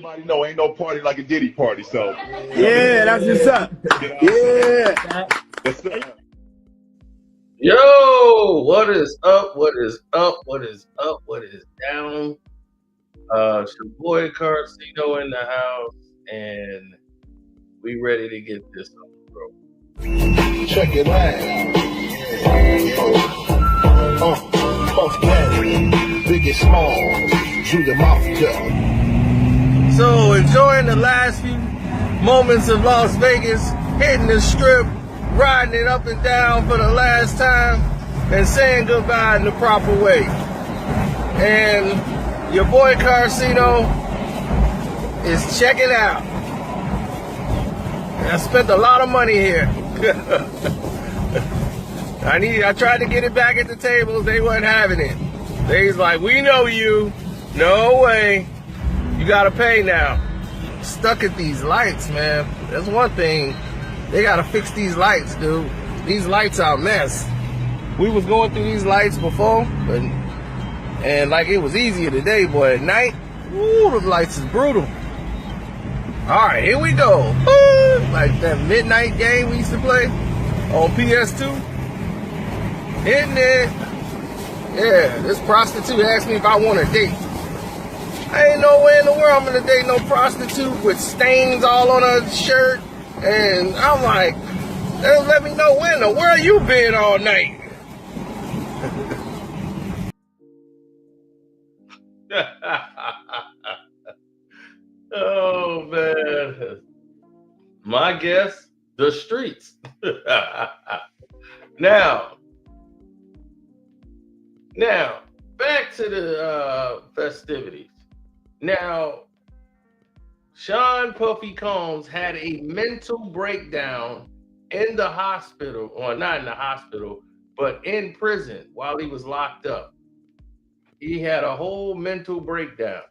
everybody know ain't no party like a Diddy party. So yeah, that's what's up. Yeah. Yes, sir. Yo, what is up? What is up? What is up? What is down? It's your boy Karceno in the house, and we ready to get this on the road. Check it out. Puff Daddy, big and small, Julia Mafia. So, enjoying the last few moments of Las Vegas, hitting the strip, riding it up and down for the last time, and saying goodbye in the proper way. And your boy Karceno is checking out. I spent a lot of money here. I tried to get it back at the tables. They wasn't having it. They was like, we know you. No way. You gotta pay now. Stuck at these lights, man. That's one thing. They gotta fix these lights, dude. These lights are a mess. We was going through these lights before, and like it was easier today, boy. At night, ooh, the lights is brutal. All right, here we go. Ooh, like that midnight game we used to play on PS2. Hitting it. Yeah, this prostitute asked me if I want a date. I ain't no way in the world I'm gonna date no prostitute with stains all on her shirt. And I'm like, let me know when the world you been all night. Oh man. My guess, the streets. Now, back to the festivities. Now, Sean Puffy Combs had a mental breakdown in the hospital, or not in the hospital, but in prison while he was locked up. He had a whole mental breakdown.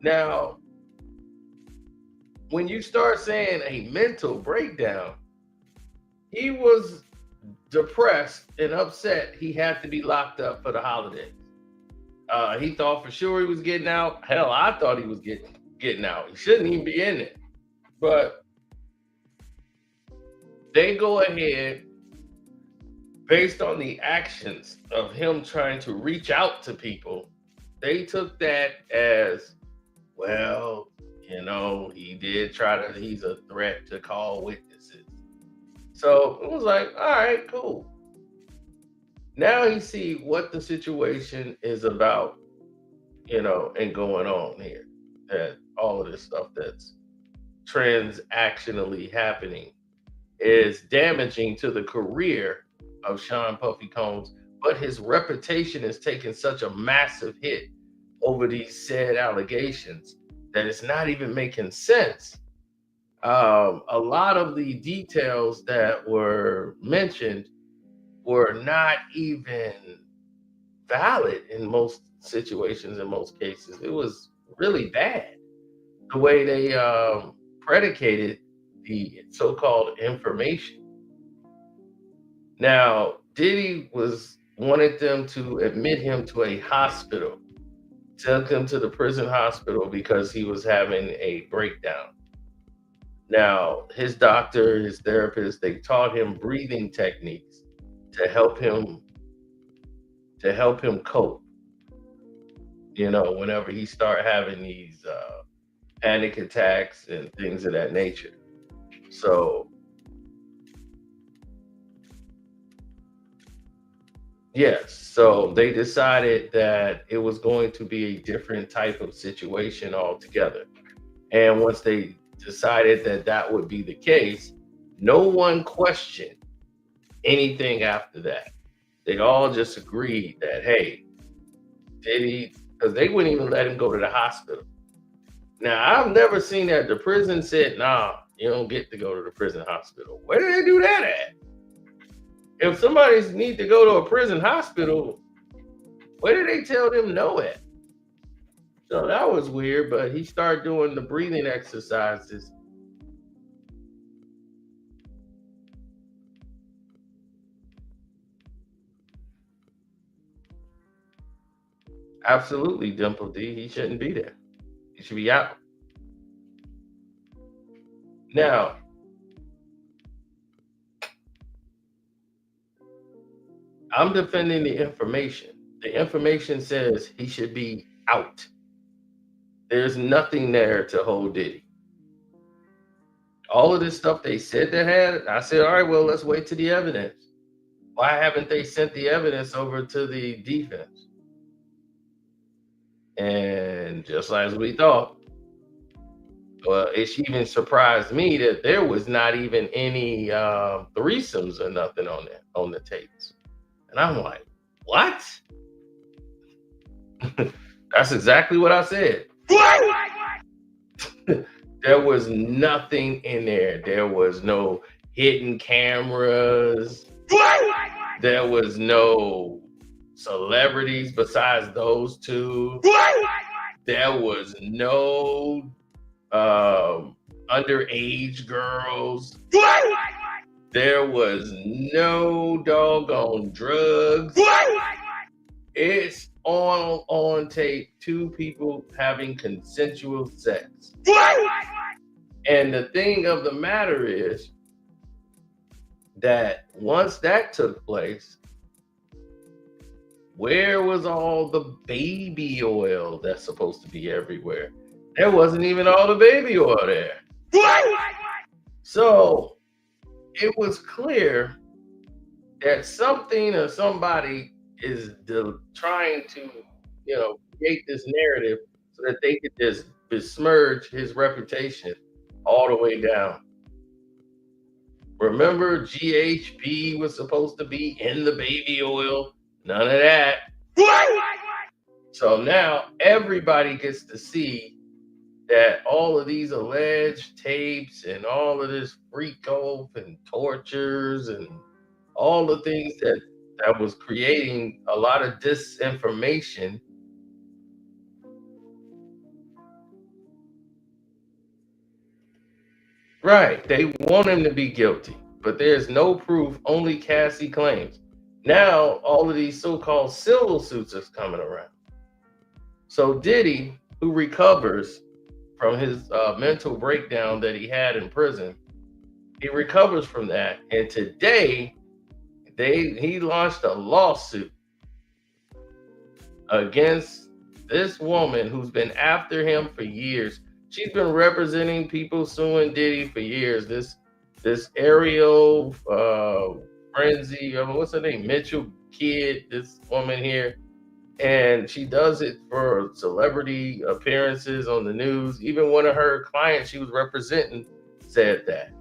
Now, when you start saying a mental breakdown, he was depressed and upset he had to be locked up for the holidays. He thought for sure he was getting out. Hell, I thought he was getting out. He shouldn't even be in it. But they go ahead, based on the actions of him trying to reach out to people, they took that as, well, you know, he's a threat to call witnesses. So it was like, all right, cool. Now you see what the situation is about, you know, and going on here. That all of this stuff that's transactionally happening is damaging to the career of Sean Puffy Combs, but his reputation is taking such a massive hit over these said allegations that it's not even making sense. A lot of the details that were mentioned were not even valid in most situations, in most cases. It was really bad the way they predicated the so-called information. Now, Diddy wanted them to admit him to a hospital, sent him to the prison hospital because he was having a breakdown. Now, his doctor, his therapist, they taught him breathing techniques to help him cope. You know, whenever he start having these panic attacks and things of that nature. So, yes, so they decided that it was going to be a different type of situation altogether. And once they decided that that would be the case, no one questioned anything after that. They all just agreed that, hey, Diddy, because they wouldn't even let him go to the hospital. Now, I've never seen that the prison said, nah, you don't get to go to the prison hospital. Where did they do that at? If somebody needs to go to a prison hospital, where did they tell them no at? So that was weird, but he started doing the breathing exercises. Absolutely, Dimple D. He shouldn't be there. He should be out. Now, I'm defending the information. The information says he should be out. There's nothing there to hold Diddy. All of this stuff they said they had, I said, all right, well, let's wait to the evidence. Why haven't they sent the evidence over to the defense? And just as we thought, well, it even surprised me that there was not even any threesomes or nothing on the tapes. And I'm like, what? That's exactly what I said. There was nothing in there. There was no hidden cameras. There was no celebrities besides those two. There was no underage girls. There was no doggone drugs. It's on tape, two people having consensual sex. And the thing of the matter is that once that took place, where was all the baby oil that's supposed to be everywhere? There wasn't even all the baby oil there. So it was clear that something or somebody is trying to, create this narrative so that they could just besmirch his reputation all the way down. Remember, GHB was supposed to be in the baby oil. None of that. So now everybody gets to see that all of these alleged tapes and all of this freak off and tortures and all the things that was creating a lot of disinformation. Right. They want him to be guilty, but there's no proof, only Cassie claims. Now, all of these so-called civil suits are coming around. So Diddy, who recovers from his mental breakdown that he had in prison, he recovers from that. And today, he launched a lawsuit against this woman who's been after him for years. She's been representing people suing Diddy for years. This Ariel Frenzy, what's her name? Mitchell Kid, this woman here. And she does it for celebrity appearances on the news. Even one of her clients she was representing said that.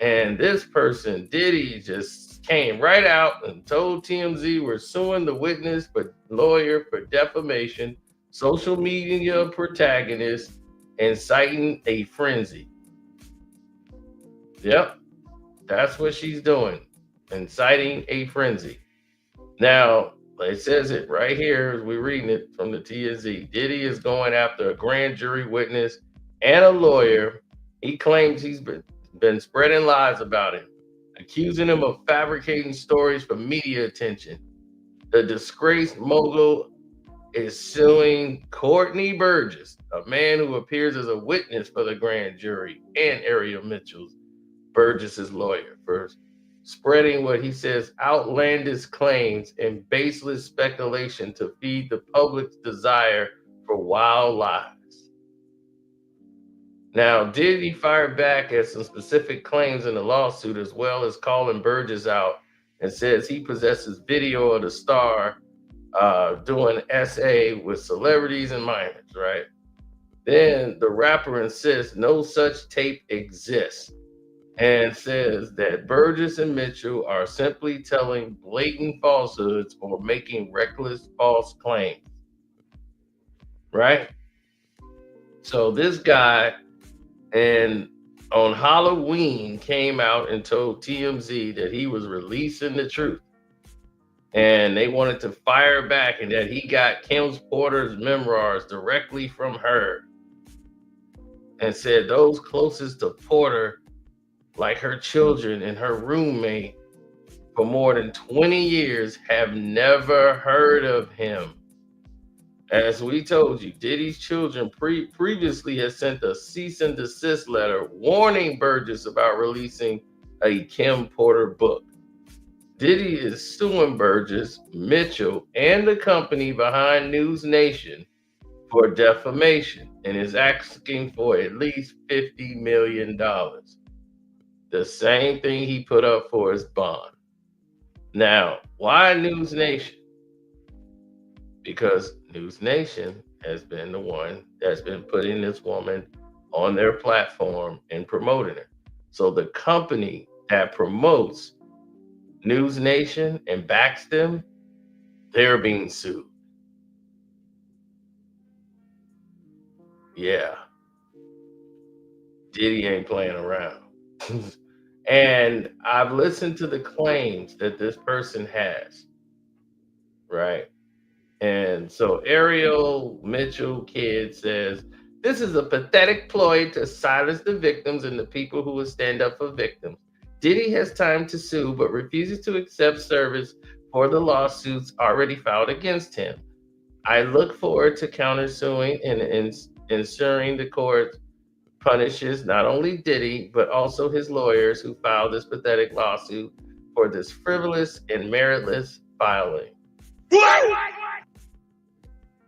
And this person, Diddy, just came right out and told TMZ we're suing the witness but lawyer for defamation, social media protagonist, inciting a frenzy. Yep, that's what she's doing, inciting a frenzy. Now, it says it right here as we're reading it from the TMZ. Diddy is going after a grand jury witness and a lawyer. He claims he's been spreading lies about him, accusing him of fabricating stories for media attention. The disgraced mogul is suing Courtney Burgess, a man who appears as a witness for the grand jury, and Ariel Mitchell, Burgess's lawyer, for spreading what he says outlandish claims and baseless speculation to feed the public's desire for wild lies. Now, Diddy fired back at some specific claims in the lawsuit, as well as calling Burgess out, and says he possesses video of the star doing SA with celebrities and minors, right? Then the rapper insists no such tape exists and says that Burgess and Mitchell are simply telling blatant falsehoods or making reckless false claims, right? So this guy, and on Halloween, came out and told TMZ that he was releasing the truth. And they wanted to fire back, and that he got Kim Porter's memoirs directly from her. And said those closest to Porter, like her children and her roommate, for more than 20 years have never heard of him. As we told you, Diddy's children previously had sent a cease and desist letter warning Burgess about releasing a Kim Porter book. Diddy is suing Burgess, Mitchell, and the company behind News Nation for defamation and is asking for at least $50 million. The same thing he put up for his bond. Now, why News Nation? Because News Nation has been the one that's been putting this woman on their platform and promoting her. So the company that promotes News Nation and backs them, they're being sued. Yeah. Diddy ain't playing around. And I've listened to the claims that this person has, right? And so Ariel Mitchell Kidd says, this is a pathetic ploy to silence the victims and the people who will stand up for victims. Diddy has time to sue, but refuses to accept service for the lawsuits already filed against him. I look forward to countersuing and ensuring the court punishes not only Diddy, but also his lawyers who filed this pathetic lawsuit for this frivolous and meritless filing.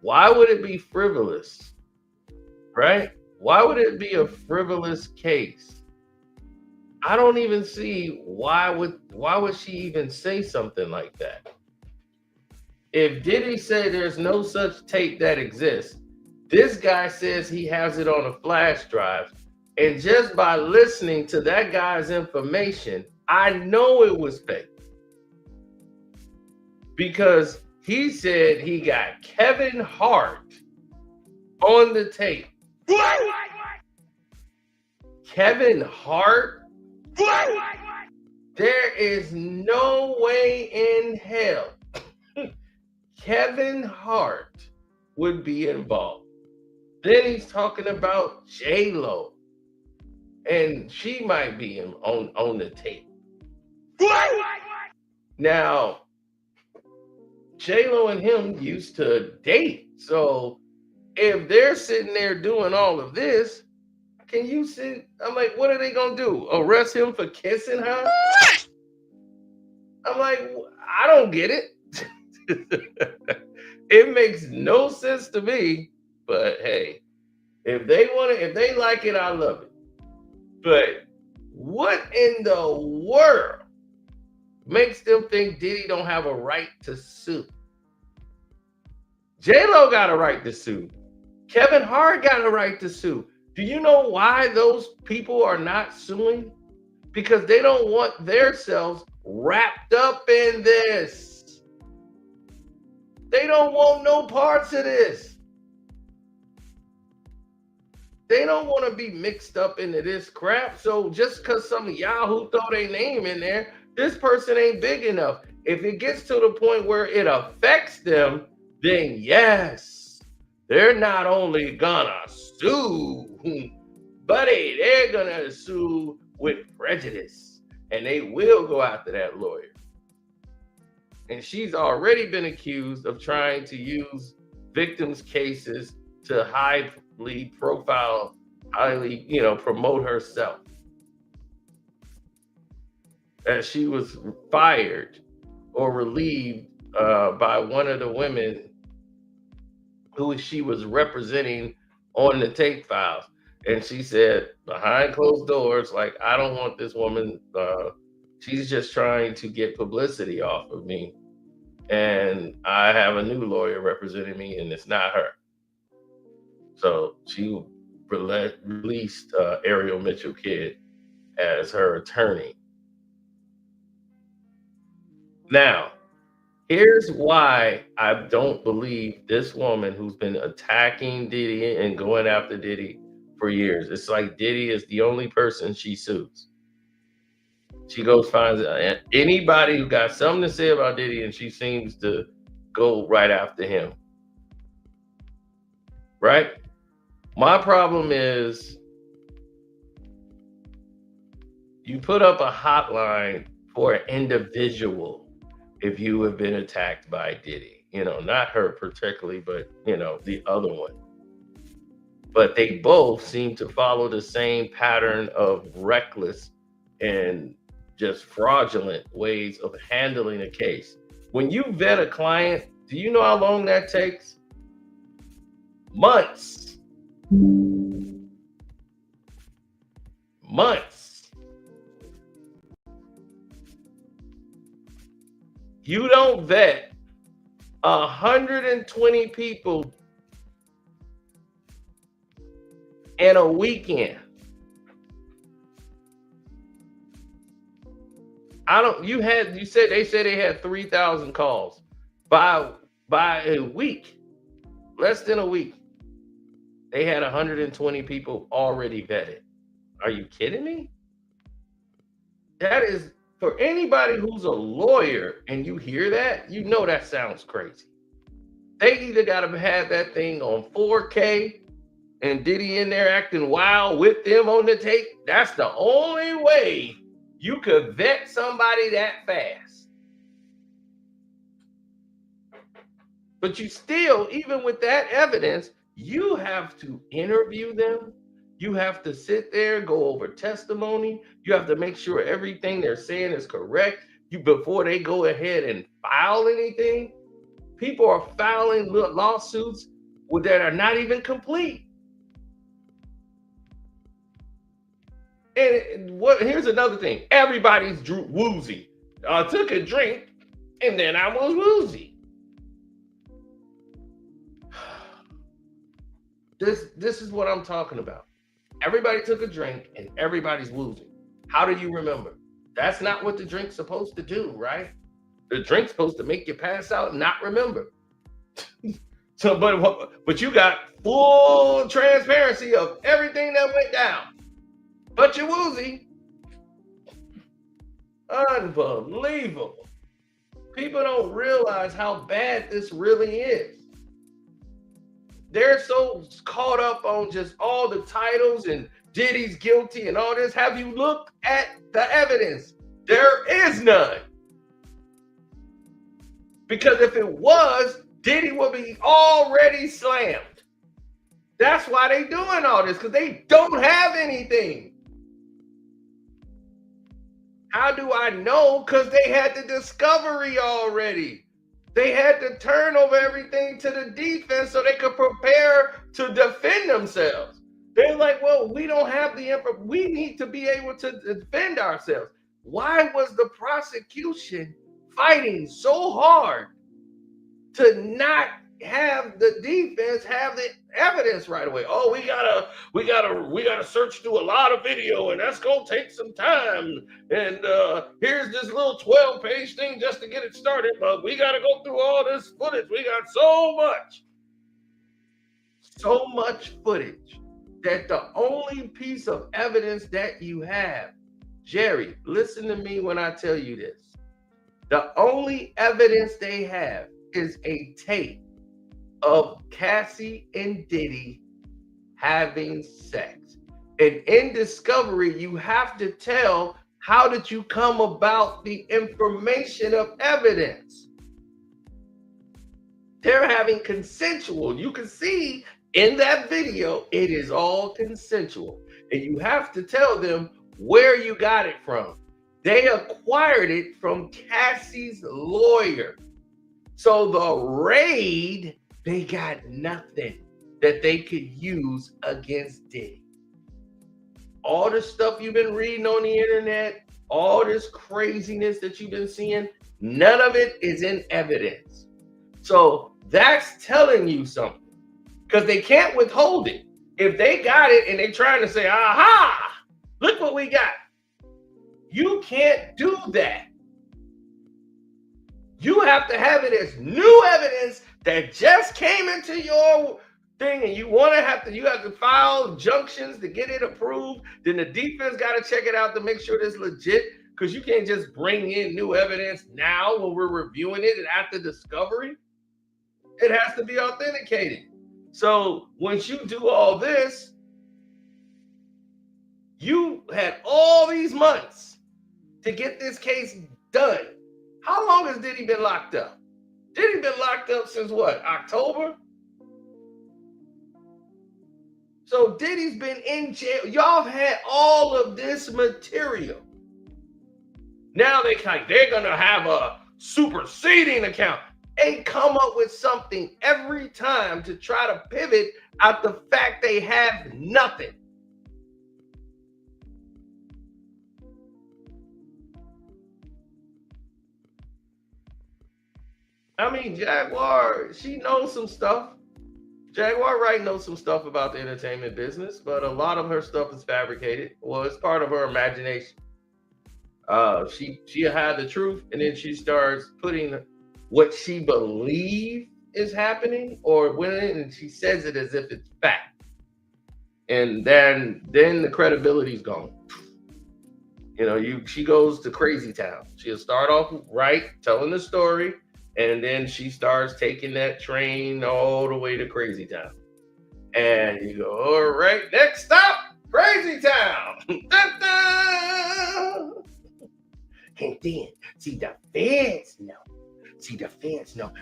Why would it be frivolous? Right? Why would it be a frivolous case? I don't even see why would she even say something like that? If Diddy say there's no such tape that exists, this guy says he has it on a flash drive. And just by listening to that guy's information, I know it was fake. Because he said he got Kevin Hart on the tape. Kevin Hart? There is no way in hell Kevin Hart would be involved. Then he's talking about J-Lo, and she might be on the tape. Now, J-Lo and him used to date, so if they're sitting there doing all of this, can you see? I'm like, what are they gonna do? Arrest him for kissing her? I'm like, I don't get it. It makes no sense to me. But hey, if they like it, I love it. But what in the world makes them think Diddy don't have a right to sue? J-Lo got a right to sue. Kevin Hart got a right to sue. Do you know why those people are not suing? Because they don't want themselves wrapped up in this. They don't want no parts of this. They don't want to be mixed up into this crap. So just because some Yahoo throw their name in there, this person ain't big enough. If it gets to the point where it affects them, then yes, they're not only gonna sue, buddy, they're gonna sue with prejudice, and they will go after that lawyer. And she's already been accused of trying to use victims' cases to highly profile, promote herself. As she was fired or relieved by one of the women who she was representing on the tape files. And she said, behind closed doors, like, I don't want this woman. She's just trying to get publicity off of me. And I have a new lawyer representing me, and it's not her. So she released Ariel Mitchell Kidd as her attorney. Now, here's why I don't believe this woman who's been attacking Diddy and going after Diddy for years. It's like Diddy is the only person she sues. She goes finds anybody who got something to say about Diddy, and she seems to go right after him. Right? My problem is you put up a hotline for an individual if you have been attacked by Diddy. you know, not her particularly, but, you know, the other one. But they both seem to follow the same pattern of reckless and just fraudulent ways of handling a case. When you vet a client, do you know how long that takes? Months. Months. You don't vet 120 people in a weekend. You said they had 3,000 calls by a week, less than a week. They had 120 people already vetted. Are you kidding me? That is, for anybody who's a lawyer and you hear that, you know that sounds crazy. They either got to have that thing on 4K and Diddy in there acting wild with them on the tape. That's the only way you could vet somebody that fast. But you still, even with that evidence, you have to interview them. You have to sit there, go over testimony. You have to make sure everything they're saying is correct. Before they go ahead and file anything. People are filing lawsuits that are not even complete. And here's another thing. Everybody's woozy. I took a drink and then I was woozy. This is what I'm talking about. Everybody took a drink and everybody's woozy. How do you remember? That's not what the drink's supposed to do, right? The drink's supposed to make you pass out and not remember. So, but you got full transparency of everything that went down. But you're woozy. Unbelievable. People don't realize how bad this really is. They're so caught up on just all the titles and Diddy's guilty and all this. Have you looked at the evidence? There is none. Because if it was, Diddy would be already slammed. That's why they doing all this, because they don't have anything. How do I know? Because they had the discovery already. They had to turn over everything to the defense so they could prepare to defend themselves. They're like, well, we don't have the information. We need to be able to defend ourselves. Why was the prosecution fighting so hard to not have the defense have the evidence right away? Oh, we gotta search through a lot of video, and that's gonna take some time. And here's this little 12-page thing just to get it started, but we gotta go through all this footage. We got so much footage that the only piece of evidence that you have, Jerry, listen to me when I tell you this. The only evidence they have is a tape of Cassie and Diddy having sex. And in discovery, you have to tell, how did you come about the information of evidence? They're having consensual. You can see in that video, it is all consensual. And you have to tell them where you got it from. They acquired it from Cassie's lawyer. So the raid, they got nothing that they could use against Diddy. All the stuff you've been reading on the internet, all this craziness that you've been seeing, none of it is in evidence. So that's telling you something, because they can't withhold it. If they got it and they're trying to say, aha, look what we got. You can't do that. You have to have it as new evidence that just came into your thing, and you have to file injunctions to get it approved. Then the defense got to check it out to make sure it's legit, because you can't just bring in new evidence now when we're reviewing it and after discovery. It has to be authenticated. So once you do all this, you had all these months to get this case done. How long has Diddy been locked up? Diddy been locked up since what, October? So Diddy's been in jail. Y'all had all of this material. Now they're gonna have a superseding account and come up with something every time to try to pivot out the fact they have nothing. I mean, Jaguar, she knows some stuff. Jaguar Wright knows some stuff about the entertainment business, but a lot of her stuff is fabricated. Well, it's part of her imagination. She had the truth, and then she starts putting what she believes is happening, or when and she says it as if it's fact, and then the credibility's gone. You know, she goes to crazy town. She'll start off right, telling the story, and then she starts taking that train all the way to crazy town. And you go, all right, next stop, crazy town. And then, see, the feds know.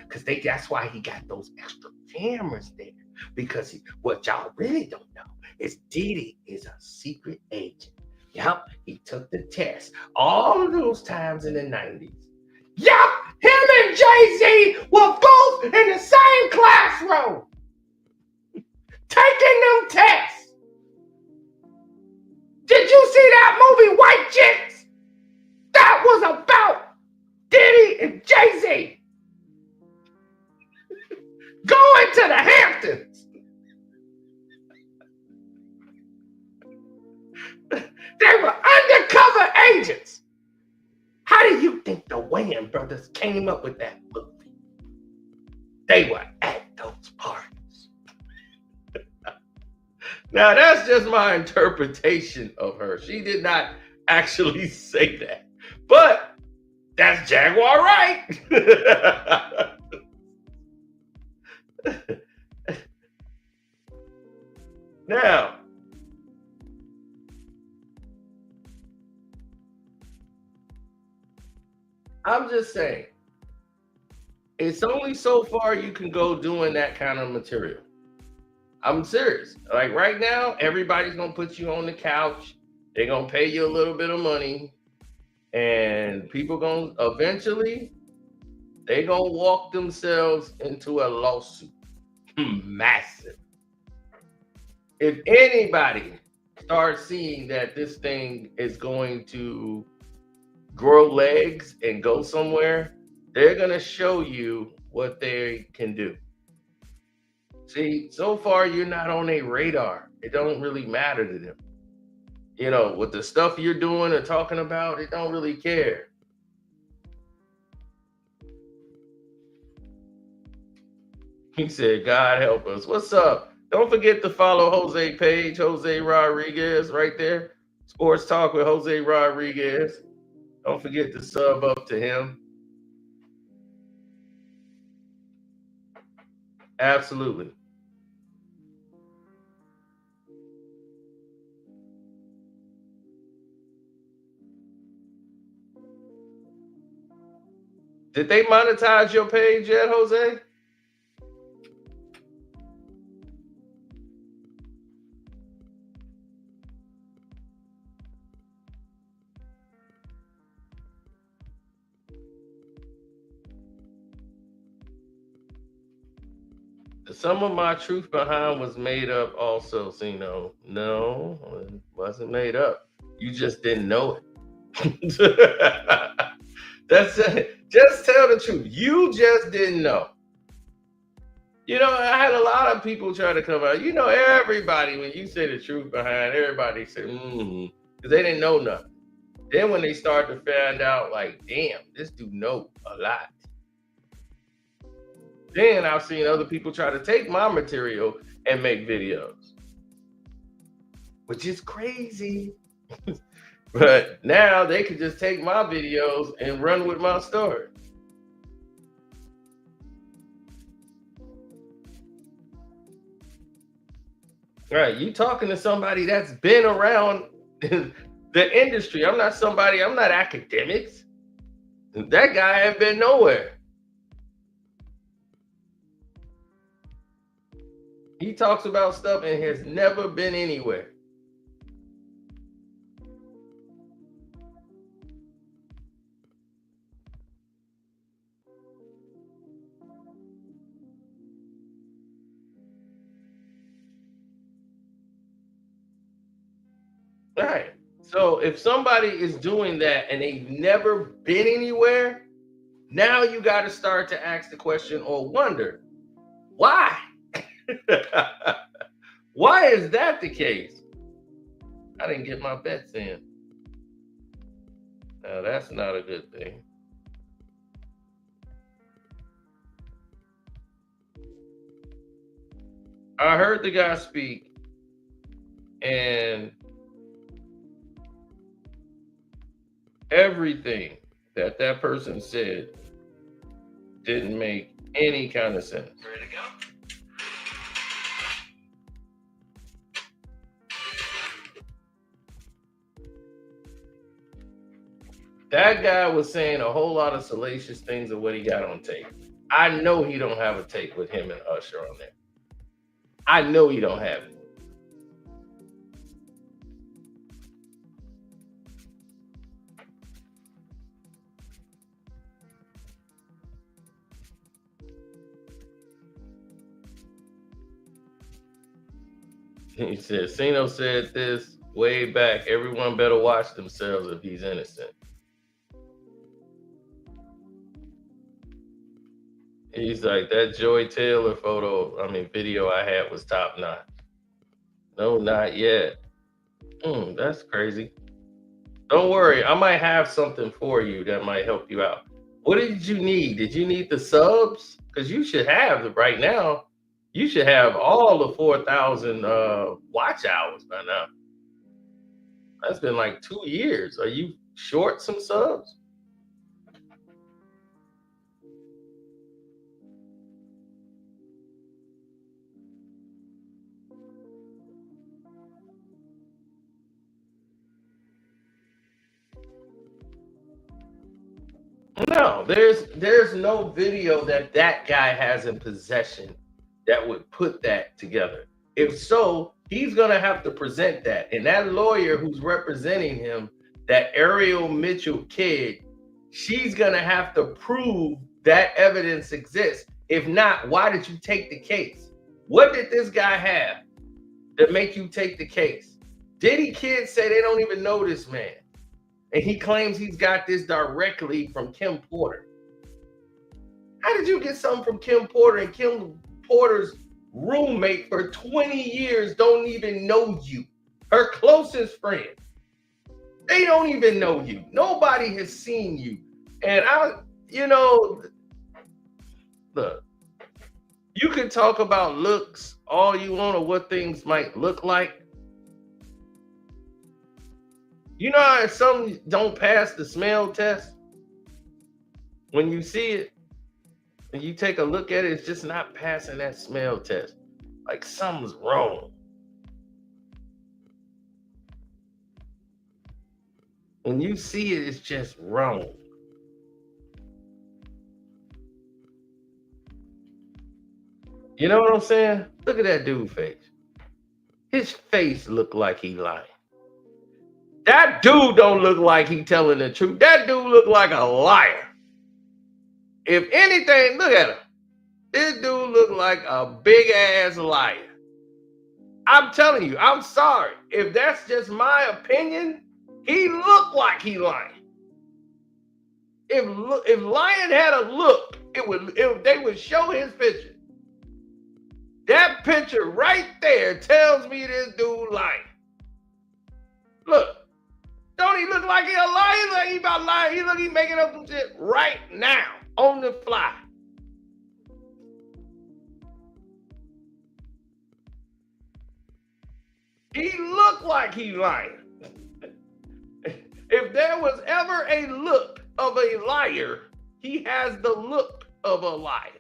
Because that's why he got those extra cameras there. Because what y'all really don't know is Diddy is a secret agent. Yup, he took the test all of those times in the 90s. Yup, him and Jay-Z were both in the same classroom taking them tests. Did you see that movie, White Chicks? That was about Diddy and Jay-Z going to the Hamptons. They were undercover agents. How do you think the Wayans brothers came up with that movie? They were at those parties. Now, that's just my interpretation of her. She did not actually say that. But that's Jaguar Wright. Now, I'm just saying, it's only so far you can go doing that kind of material. I'm serious. Like right now, everybody's going to put you on the couch. They're going to pay you a little bit of money. And people going to eventually, they're going to walk themselves into a lawsuit. Massive. If anybody starts seeing that this thing is going to grow legs and go somewhere, they're going to show you what they can do. See, so far you're not on a radar. It don't really matter to them. You know, with the stuff you're doing or talking about, they don't really care. He said, God help us. What's up? Don't forget to follow Jose page, Jose Rodriguez, right there. Sports Talk with Jose Rodriguez. Don't forget to sub up to him. Absolutely. Did they monetize your page yet, Jose? Some of my truth behind was made up also, Sino. No, it wasn't made up. You just didn't know it. That's it. Just tell the truth. You just didn't know. You know, I had a lot of people try to come out. You know, everybody, when you say the truth behind, everybody said, because they didn't know nothing. Then when they start to find out, like, damn, this dude know a lot. Then I've seen other people try to take my material and make videos, which is crazy. But now they can just take my videos and run with my story. Right, you talking to somebody that's been around the industry. I'm not academics. That guy ain't been nowhere. He talks about stuff and has never been anywhere. Right. So if somebody is doing that and they've never been anywhere, now you got to start to ask the question or wonder, why? Why is that the case? I didn't get my bets in. Now that's not a good thing. I heard the guy speak, and everything that that person said didn't make any kind of sense. Ready to go? That guy was saying a whole lot of salacious things of what he got on tape. I know he don't have a tape with him and Usher on there. I know he don't have it. He said, Karceno said this way back. Everyone better watch themselves if he's innocent. He's like, that Joy Taylor video I had was top notch. No, not yet. That's crazy. Don't worry, I might have something for you that might help you out. What did you need? Did you need the subs? Because you should have, right now, you should have all the 4,000 watch hours by now. That's been like 2 years. Are you short some subs? No, there's no video that guy has in possession that would put that together. If so, he's gonna have to present that. And that lawyer who's representing him, that Ariel Mitchell kid, she's gonna have to prove that evidence exists. If not, why did you take the case? What did this guy have that make you take the case? Diddy kids say they don't even know this man. And he claims he's got this directly from Kim Porter. How did you get something from Kim Porter, and Kim Porter's roommate for 20 years don't even know you? Her closest friend. They don't even know you. Nobody has seen you. And look, you can talk about looks all you want or what things might look like. You know how some don't pass the smell test? When you see it and you take a look at it, it's just not passing that smell test. Like something's wrong. When you see it, it's just wrong. You know what I'm saying? Look at that dude's face. His face look like he lying. That dude don't look like he telling the truth. That dude look like a liar. If anything, look at him. This dude look like a big ass liar. I'm telling you, I'm sorry. If that's just my opinion, he looked like he lying. If lying had a look, they would show his picture. That picture right there tells me this dude lying. Look. Don't he look like he a liar? Like he about lying. He look, he making up some shit right now on the fly. He looked like he lying. If there was ever a look of a liar, he has the look of a liar.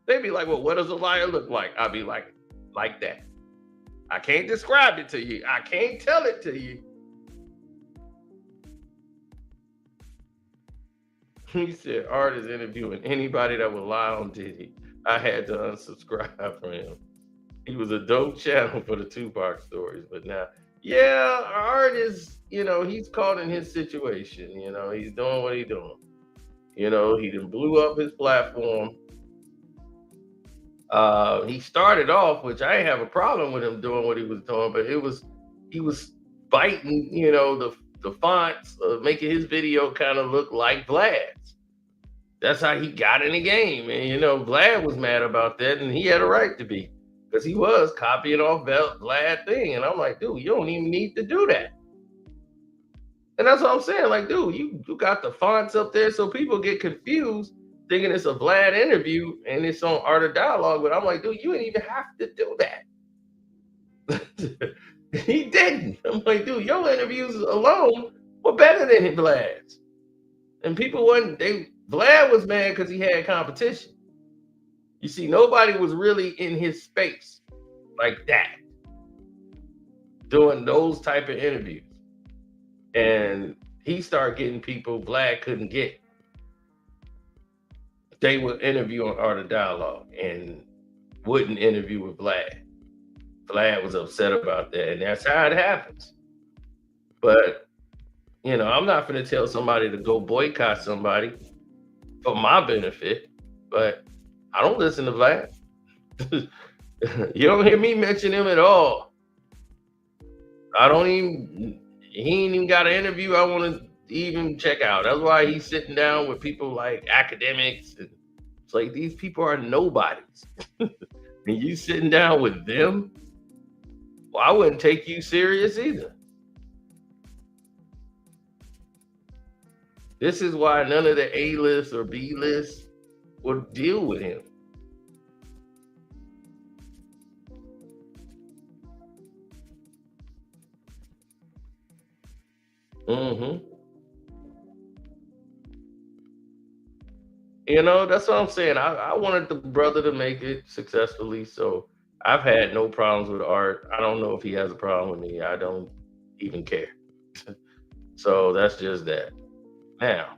They'd be like, well, what does a liar look like? I'd be like that. I can't describe it to you. I can't tell it to you. He said, Art is interviewing anybody that would lie on Diddy. I had to unsubscribe from him. He was a dope channel for the Tupac stories, but now, yeah, Art is, he's caught in his situation. He's doing what he's doing. He done blew up his platform. He started off, which I didn't have a problem with him doing what he was doing, but he was biting, the fonts, making his video kind of look like Vlad's. That's how he got in the game, and Vlad was mad about that, and he had a right to be, because he was copying off Vlad thing, and I'm like, dude, you don't even need to do that. And that's what I'm saying, like, dude, you got the fonts up there, so people get confused, thinking it's a Vlad interview and it's on Art of Dialogue, but I'm like, dude, you didn't even have to do that. He didn't. I'm like, dude, your interviews alone were better than Vlad's. And people Vlad was mad because he had competition. You see, nobody was really in his space like that, doing those type of interviews. And he started getting people Vlad couldn't get. They would interview on Art of Dialogue and wouldn't interview with Vlad. Vlad was upset about that, and that's how it happens. But, I'm not going to tell somebody to go boycott somebody for my benefit, but I don't listen to Vlad. You don't hear me mention him at all. He ain't even got an interview I want to even check out. That's why he's sitting down with people like academics. And it's like, these people are nobodies. And you sitting down with them? Well, I wouldn't take you serious either. This is why none of the A-list or B-list would deal with him. That's what I'm saying. I wanted the brother to make it successfully, so I've had no problems with Art. I don't know if he has a problem with me. I don't even care. So that's just that. Now,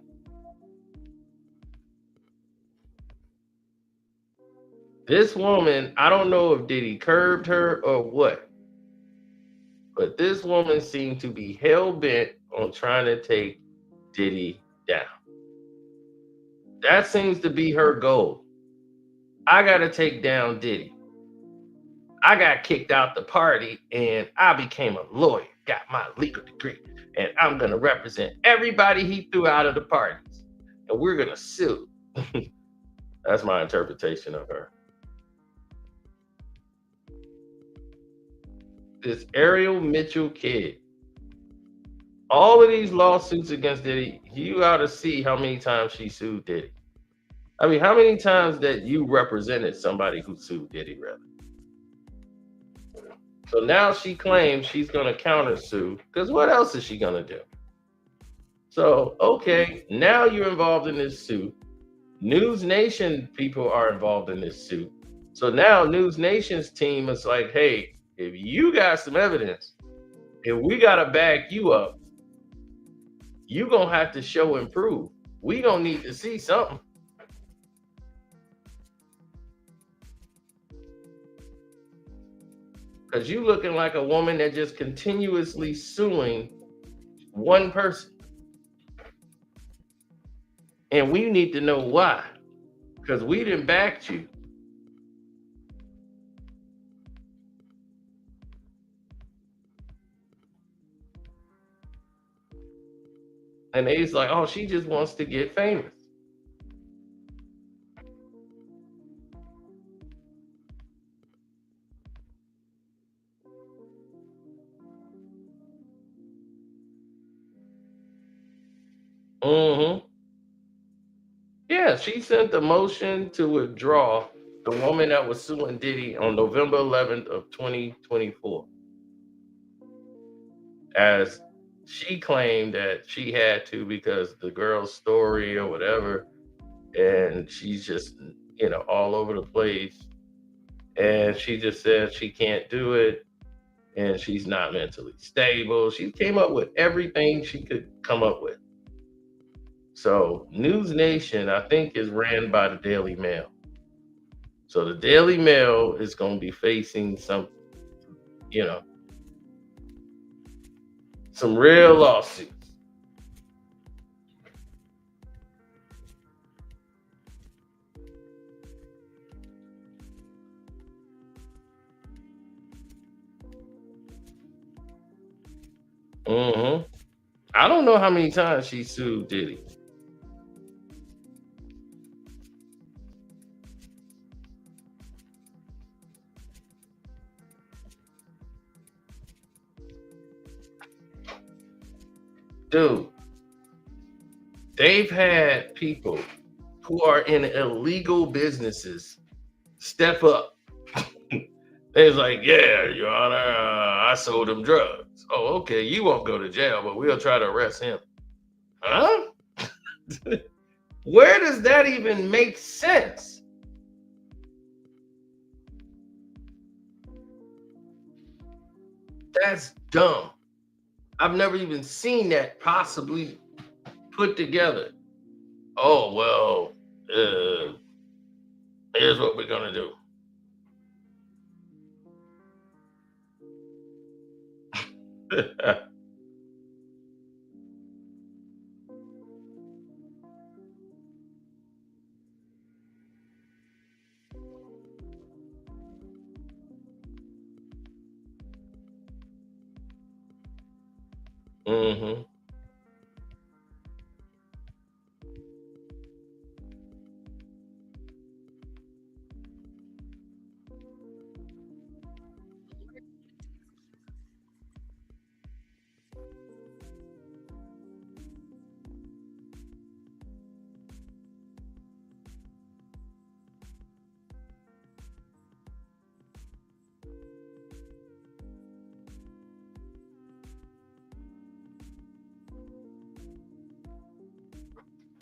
this woman, I don't know if Diddy curbed her or what, but this woman seemed to be hell-bent on trying to take Diddy down. That seems to be her goal. I got to take down Diddy. I got kicked out the party and I became a lawyer, got my legal degree, and I'm going to represent everybody he threw out of the parties. And we're going to sue. That's my interpretation of her. This Ariel Mitchell kid. All of these lawsuits against Diddy, you ought to see how many times she sued Diddy. I mean, how many times that you represented somebody who sued Diddy, rather? So now she claims she's going to counter sue, because what else is she going to do? So, okay, now you're involved in this suit. News Nation people are involved in this suit. So now News Nation's team is like, hey, if you got some evidence, if we got to back you up, you're going to have to show and prove. We going to need to see something. Because you looking like a woman that just continuously suing one person. And we need to know why. Because we didn't back you. And they's like, oh, she just wants to get famous. Yeah, she sent the motion to withdraw the woman that was suing Diddy on November 11th of 2024. As she claimed that she had to because the girl's story or whatever, and she's just, all over the place. And she just said she can't do it, and she's not mentally stable. She came up with everything she could come up with. So News Nation, I think, is ran by the Daily Mail. So the Daily Mail is going to be facing some, some real lawsuits. I don't know how many times she sued Diddy. Dude, they've had people who are in illegal businesses step up. They was like, yeah, Your Honor, I sold him drugs. Oh, okay, you won't go to jail, but we'll try to arrest him. Huh? Where does that even make sense? That's dumb. I've never even seen that possibly put together. Oh, well, here's what we're going to do. Mm-hmm.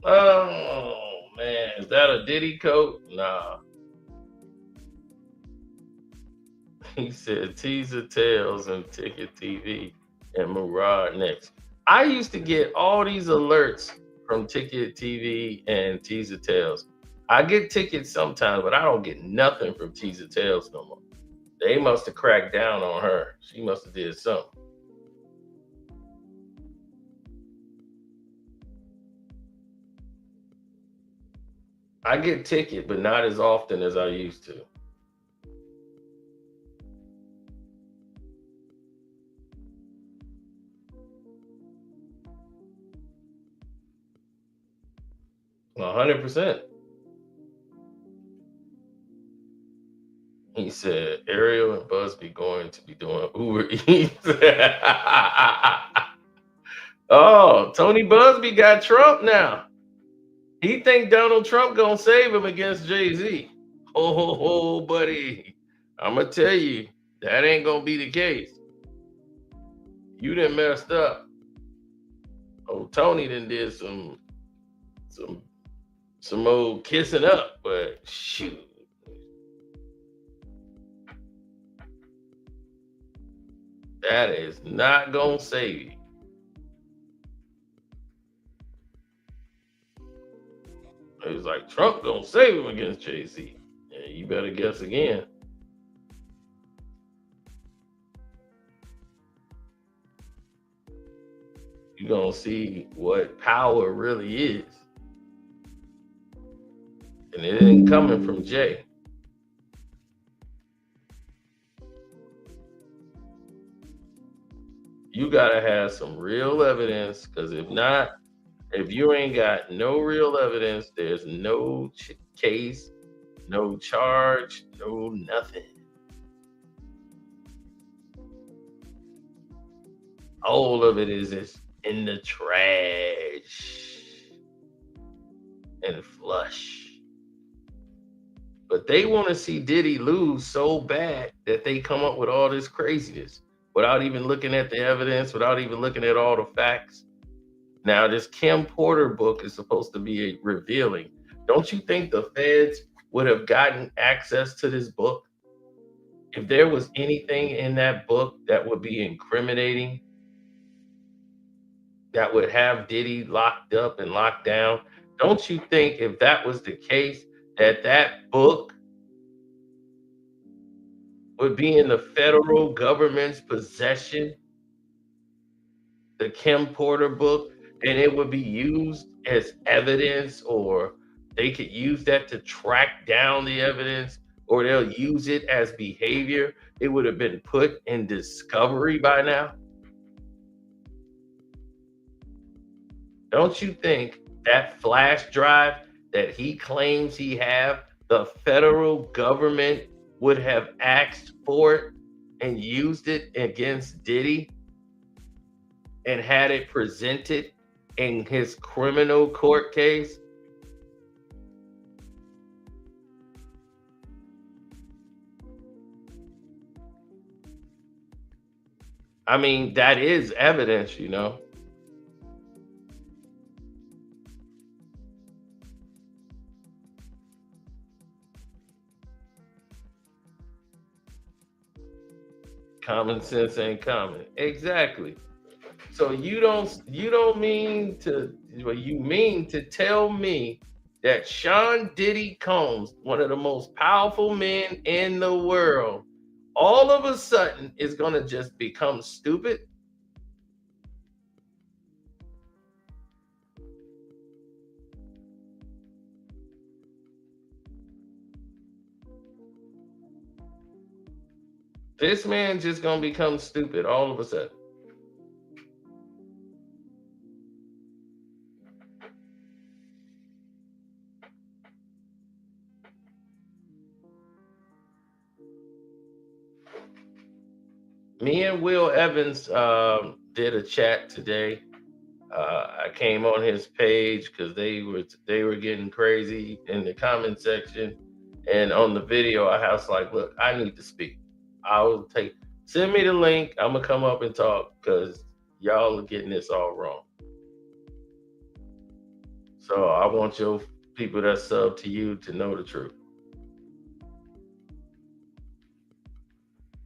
Oh, man. Is that a Diddy coat? Nah. He said Teaser Tales and Ticket TV and Murad next. I used to get all these alerts from Ticket TV and Teaser Tales. I get tickets sometimes, but I don't get nothing from Teaser Tales no more. They must have cracked down on her. She must have did something. I get ticket, but not as often as I used to. Well, 100%. He said Ariel and Busby going to be doing Uber Eats. Oh, Tony Busby got Trump now. He think Donald Trump gonna save him against Jay-Z. Oh, buddy. I'm gonna tell you, that ain't gonna be the case. You done messed up. Oh, Tony done did some old kissing up, but shoot. That is not gonna save you. It was like Trump gonna save him against Jay-Z. Yeah, you better guess again. You're gonna see what power really is. And it ain't coming from Jay. You gotta have some real evidence, because if not, if you ain't got no real evidence, there's no case, no charge, no nothing. All of it is in the trash and flush. But they want to see Diddy lose so bad that they come up with all this craziness without even looking at the evidence, without even looking at all the facts. Now, this Kim Porter book is supposed to be revealing. Don't you think the feds would have gotten access to this book if there was anything in that book that would be incriminating, that would have Diddy locked up and locked down? Don't you think if that was the case, that book would be in the federal government's possession, the Kim Porter book, and it would be used as evidence, or they could use that to track down the evidence, or they'll use it as behavior. It would have been put in discovery by now. Don't you think that flash drive that he claims he have, the federal government would have asked for it and used it against Diddy and had it presented in his criminal court case? I mean, that is evidence, you know. Common sense ain't common. Exactly. So you don't mean to, well, you mean to tell me that Sean Diddy Combs, one of the most powerful men in the world, all of a sudden is gonna just become stupid? This man just gonna become stupid all of a sudden. Me and Will Evans did a chat today. I came on his page because they were getting crazy in the comment section, and on the video I was like, look, I need to speak. Send me the link. I'm gonna come up and talk because y'all are getting this all wrong. So I want your people that sub to you to know the truth.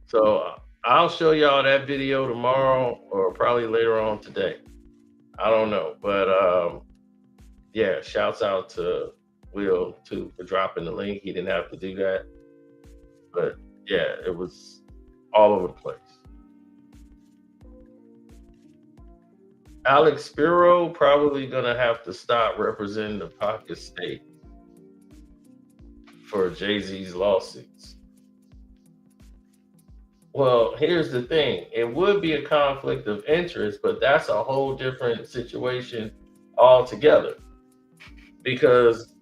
So I'll show y'all that video tomorrow or probably later on today. I don't know, but yeah, shouts out to Will too for dropping the link. He didn't have to do that, but yeah, it was all over the place. Alex Spiro probably gonna have to stop representing the Pocket State for Jay-Z's lawsuits. Well, here's the thing. It would be a conflict of interest, but that's a whole different situation altogether. Because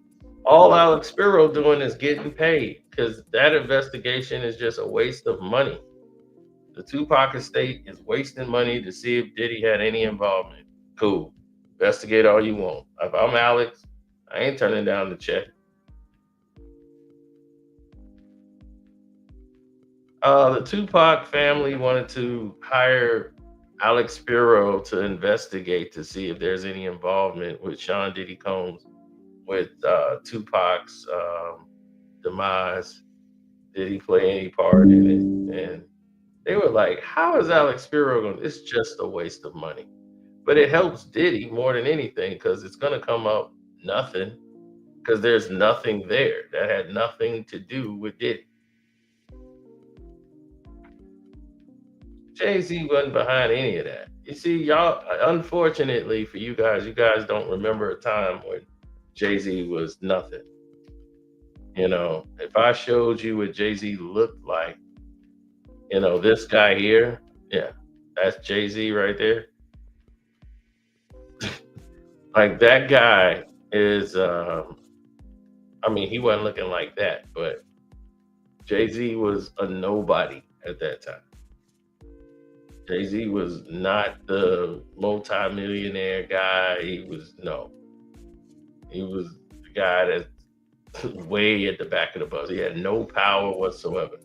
all Alex Spiro doing is getting paid, because that investigation is just a waste of money. The Tupac estate is wasting money to see if Diddy had any involvement. Cool. Investigate all you want. If I'm Alex, I ain't turning down the check. The Tupac family wanted to hire Alex Spiro to investigate to see if there's any involvement with Sean Diddy Combs with Tupac's demise. Did he play any part in it? And they were like, how is Alex Spiro going to, it's just a waste of money. But it helps Diddy more than anything because it's going to come up nothing, because there's nothing there that had nothing to do with Diddy. Jay-Z wasn't behind any of that. You see, y'all, unfortunately for you guys don't remember a time when Jay-Z was nothing. You know, if I showed you what Jay-Z looked like, you know, this guy here, yeah, that's Jay-Z right there. Like that guy is, I mean, he wasn't looking like that, but Jay-Z was a nobody at that time. Jay-Z was not the multi-millionaire guy. He was the guy that's way at the back of the bus. He had no power whatsoever.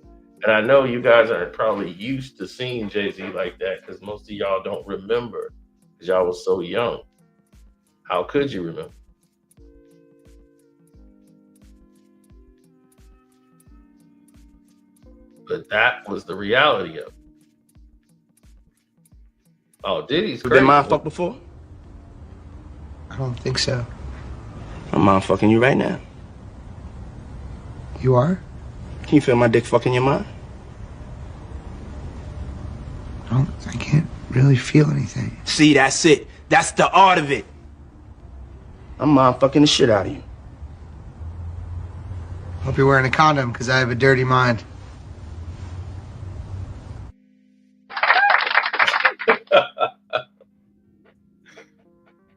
And I know you guys aren't probably used to seeing Jay-Z like that because most of y'all don't remember because y'all was so young. How could you remember? But that was the reality of it. Oh, Diddy's crazy. You been mind fucked before? I don't think so. I'm mind fucking you right now. You are? Can you feel my dick fucking your mind? really feel anything. See, that's it. That's the art of it. I'm fucking the shit out of you. Hope you're wearing a condom, because I have a dirty mind.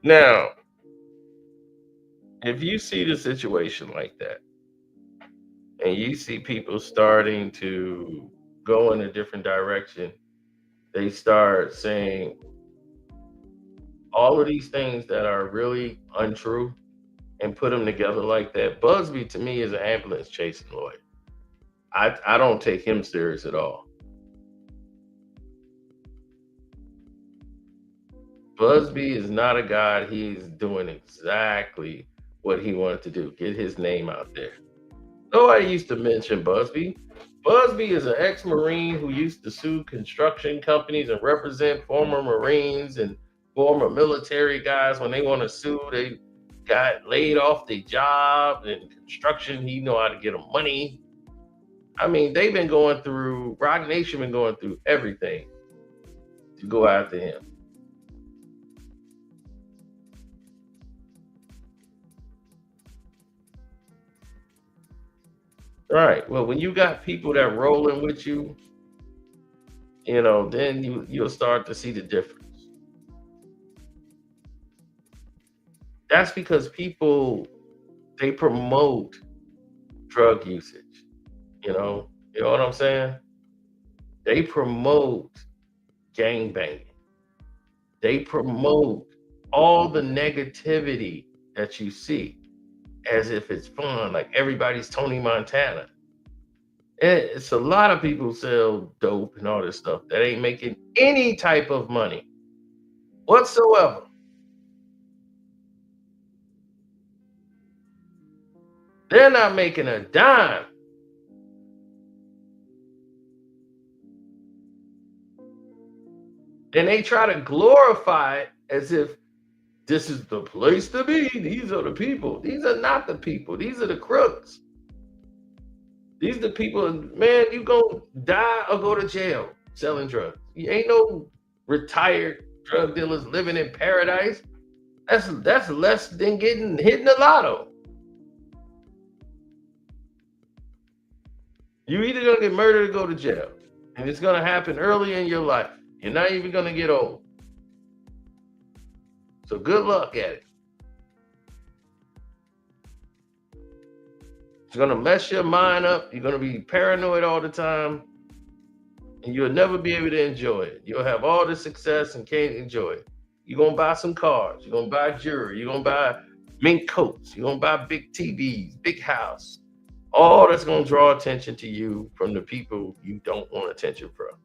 Now, if you see the situation like that, and you see people starting to go in a different direction, they start saying all of these things that are really untrue and put them together like that. Busby, to me, is an ambulance chasing lawyer. I don't take him serious at all. Busby is not a guy. He's doing exactly what he wanted to do, get his name out there. Nobody used to mention Busby. Busby is an ex-Marine who used to sue construction companies and represent former Marines and former military guys. When they want to sue, they got laid off their job. In construction, he know how to get them money. I mean, they've been going through, Rock Nation been going through everything to go after him. Right. Well, when you got people that rolling with you, you know, then you'll start to see the difference. That's because people, they promote drug usage. You know what I'm saying? They promote gangbanging. They promote all the negativity that you see as if it's fun, like everybody's Tony Montana. It's a lot of people sell dope and all this stuff that ain't making any type of money whatsoever. They're not making a dime. And they try to glorify it as if this is the place to be. These are the people. These are not the people. These are the crooks. These are the people, man, you gonna die or go to jail selling drugs. You ain't no retired drug dealers living in paradise. That's less than hitting the lotto. You either gonna get murdered or go to jail. And it's gonna happen early in your life. You're not even gonna get old. So good luck at it. It's gonna mess your mind up. You're gonna be paranoid all the time. And you'll never be able to enjoy it. You'll have all the success and can't enjoy it. You're gonna buy some cars. You're gonna buy jewelry. You're gonna buy mink coats. You're gonna buy big TVs, big house. All that's gonna draw attention to you from the people you don't want attention from.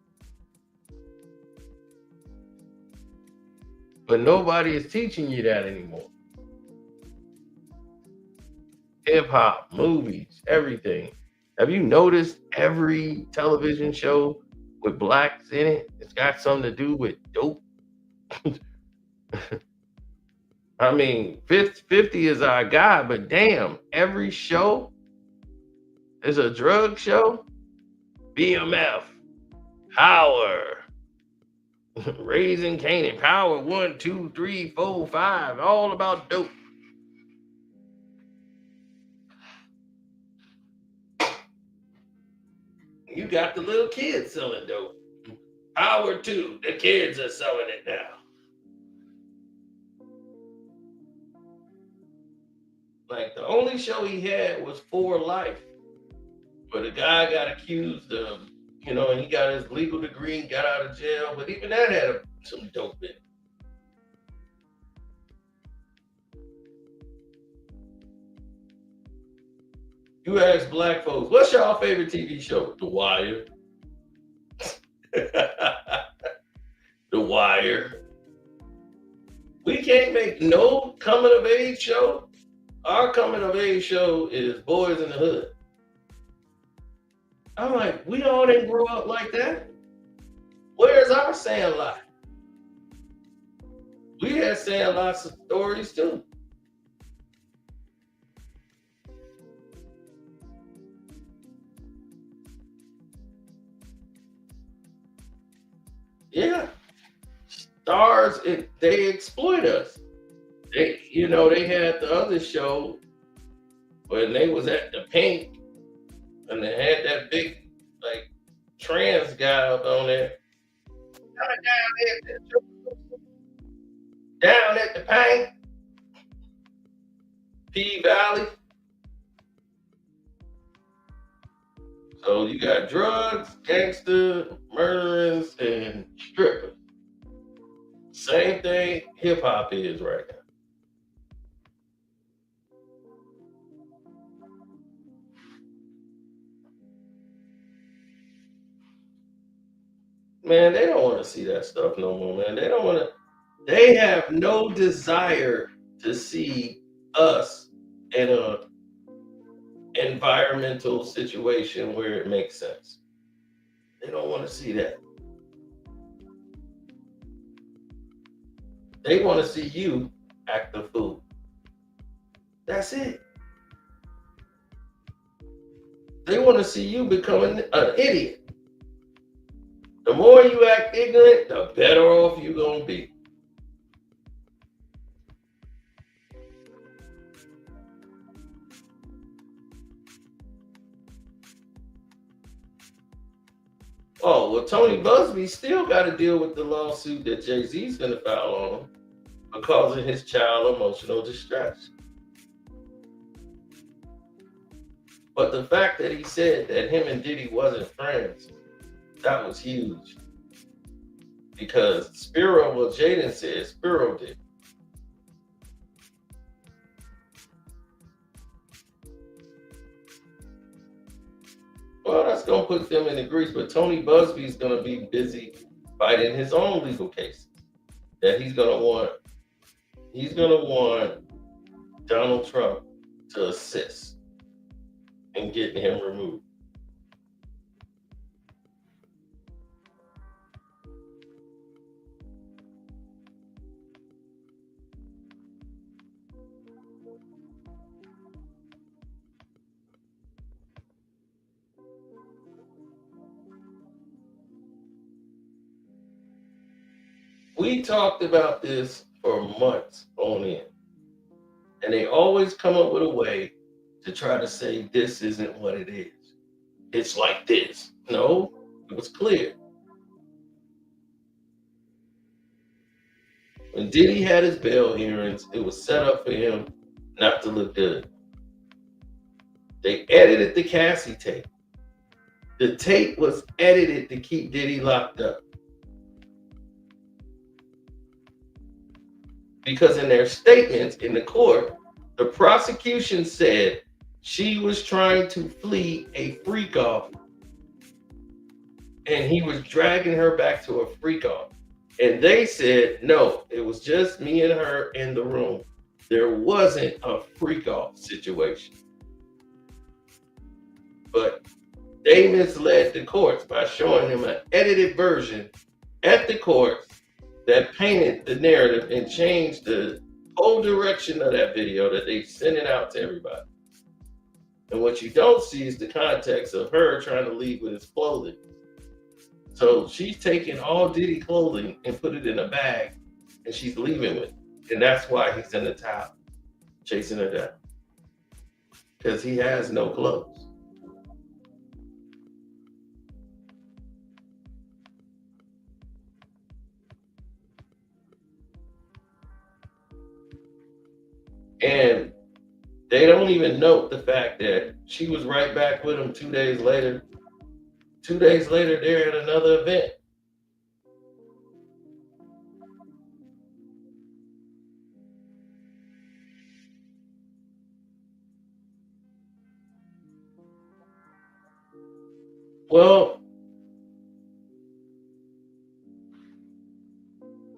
But nobody is teaching you that anymore. Hip hop, movies, everything. Have you noticed every television show with blacks in it? It's got something to do with dope. I mean, 50 is our guy, but damn, every show is a drug show. BMF, Power, Raising Canaan, Power 1, 2, 3, 4, 5, all about dope. You got the little kids selling dope. Power 2, the kids are selling it now. Like the only show he had was For Life, but a guy got accused of, and he got his legal degree and got out of jail. But even that had some dope in it. You ask black folks, what's y'all favorite TV show? The Wire. The Wire. We can't make no coming of age show. Our coming of age show is Boys in the Hood. I'm like, we all didn't grow up like that. Where's our Sandlot? We had Sandlots of stories too. Yeah. stars, they exploit us. They, they had the other show when they was at the Pink, and they had that big, like, trans guy up on there. Down at the Pink, P Valley. So you got drugs, gangster, murderers, and strippers. Same thing hip hop is right now. Man, they don't want to see that stuff no more, man. They have no desire to see us in a environmental situation where it makes sense. They don't want to see that. They want to see you act the fool. That's it. They want to see you become an idiot. The more you act ignorant, the better off you're going to be. Oh, well, Tony Busby still got to deal with the lawsuit that Jay-Z's going to file on him for causing his child emotional distress. But the fact that he said that him and Diddy wasn't friends, that was huge. Because Jaden said Spiro did. Well, that's going to put them in the grease, but Tony Busby's going to be busy fighting his own legal cases that he's going to want Donald Trump to assist in getting him removed. We talked about this for months on end, and they always come up with a way to try to say this isn't what it is. It's like this. No, it was clear. When Diddy had his bail hearings, it was set up for him not to look good. They edited the Cassie tape. The tape was edited to keep Diddy locked up. Because in their statements in the court, the prosecution said she was trying to flee a freak off, and he was dragging her back to a freak off. And they said, no, it was just me and her in the room. There wasn't a freak off situation. But they misled the courts by showing them an edited version at the courts that painted the narrative and changed the whole direction of that video that they sent it out to everybody. And what you don't see is the context of her trying to leave with his clothing. So she's taking all Diddy clothing and put it in a bag, and she's leaving with it. And that's why he's in the towel, chasing her down. Because he has no clothes. And they don't even note the fact that she was right back with him 2 days later. 2 days later, they're at another event. Well,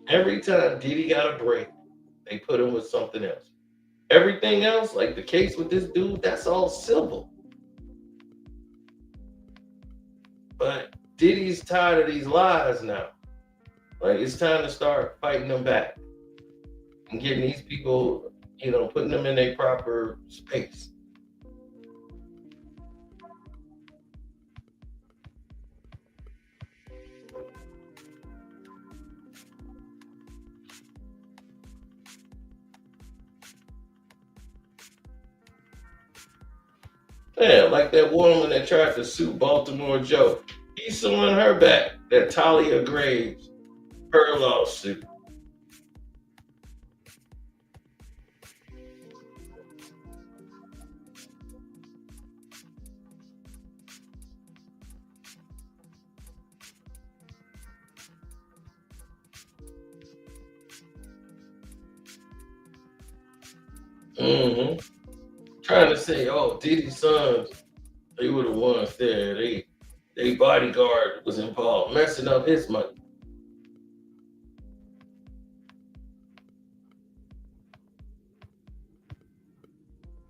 every time Diddy got a break, they put him with something else. Everything else, like the case with this dude, that's all civil. But Diddy's tired of these lies now. Like, it's time to start fighting them back and getting these people, putting them in their proper space. Yeah, like that woman that tried to sue Baltimore Joe. He's suing her back. That Talia Graves, her lawsuit. Mm-hmm. Trying to say, oh, Diddy's sons, they were the ones there. They bodyguard was involved, messing up his money.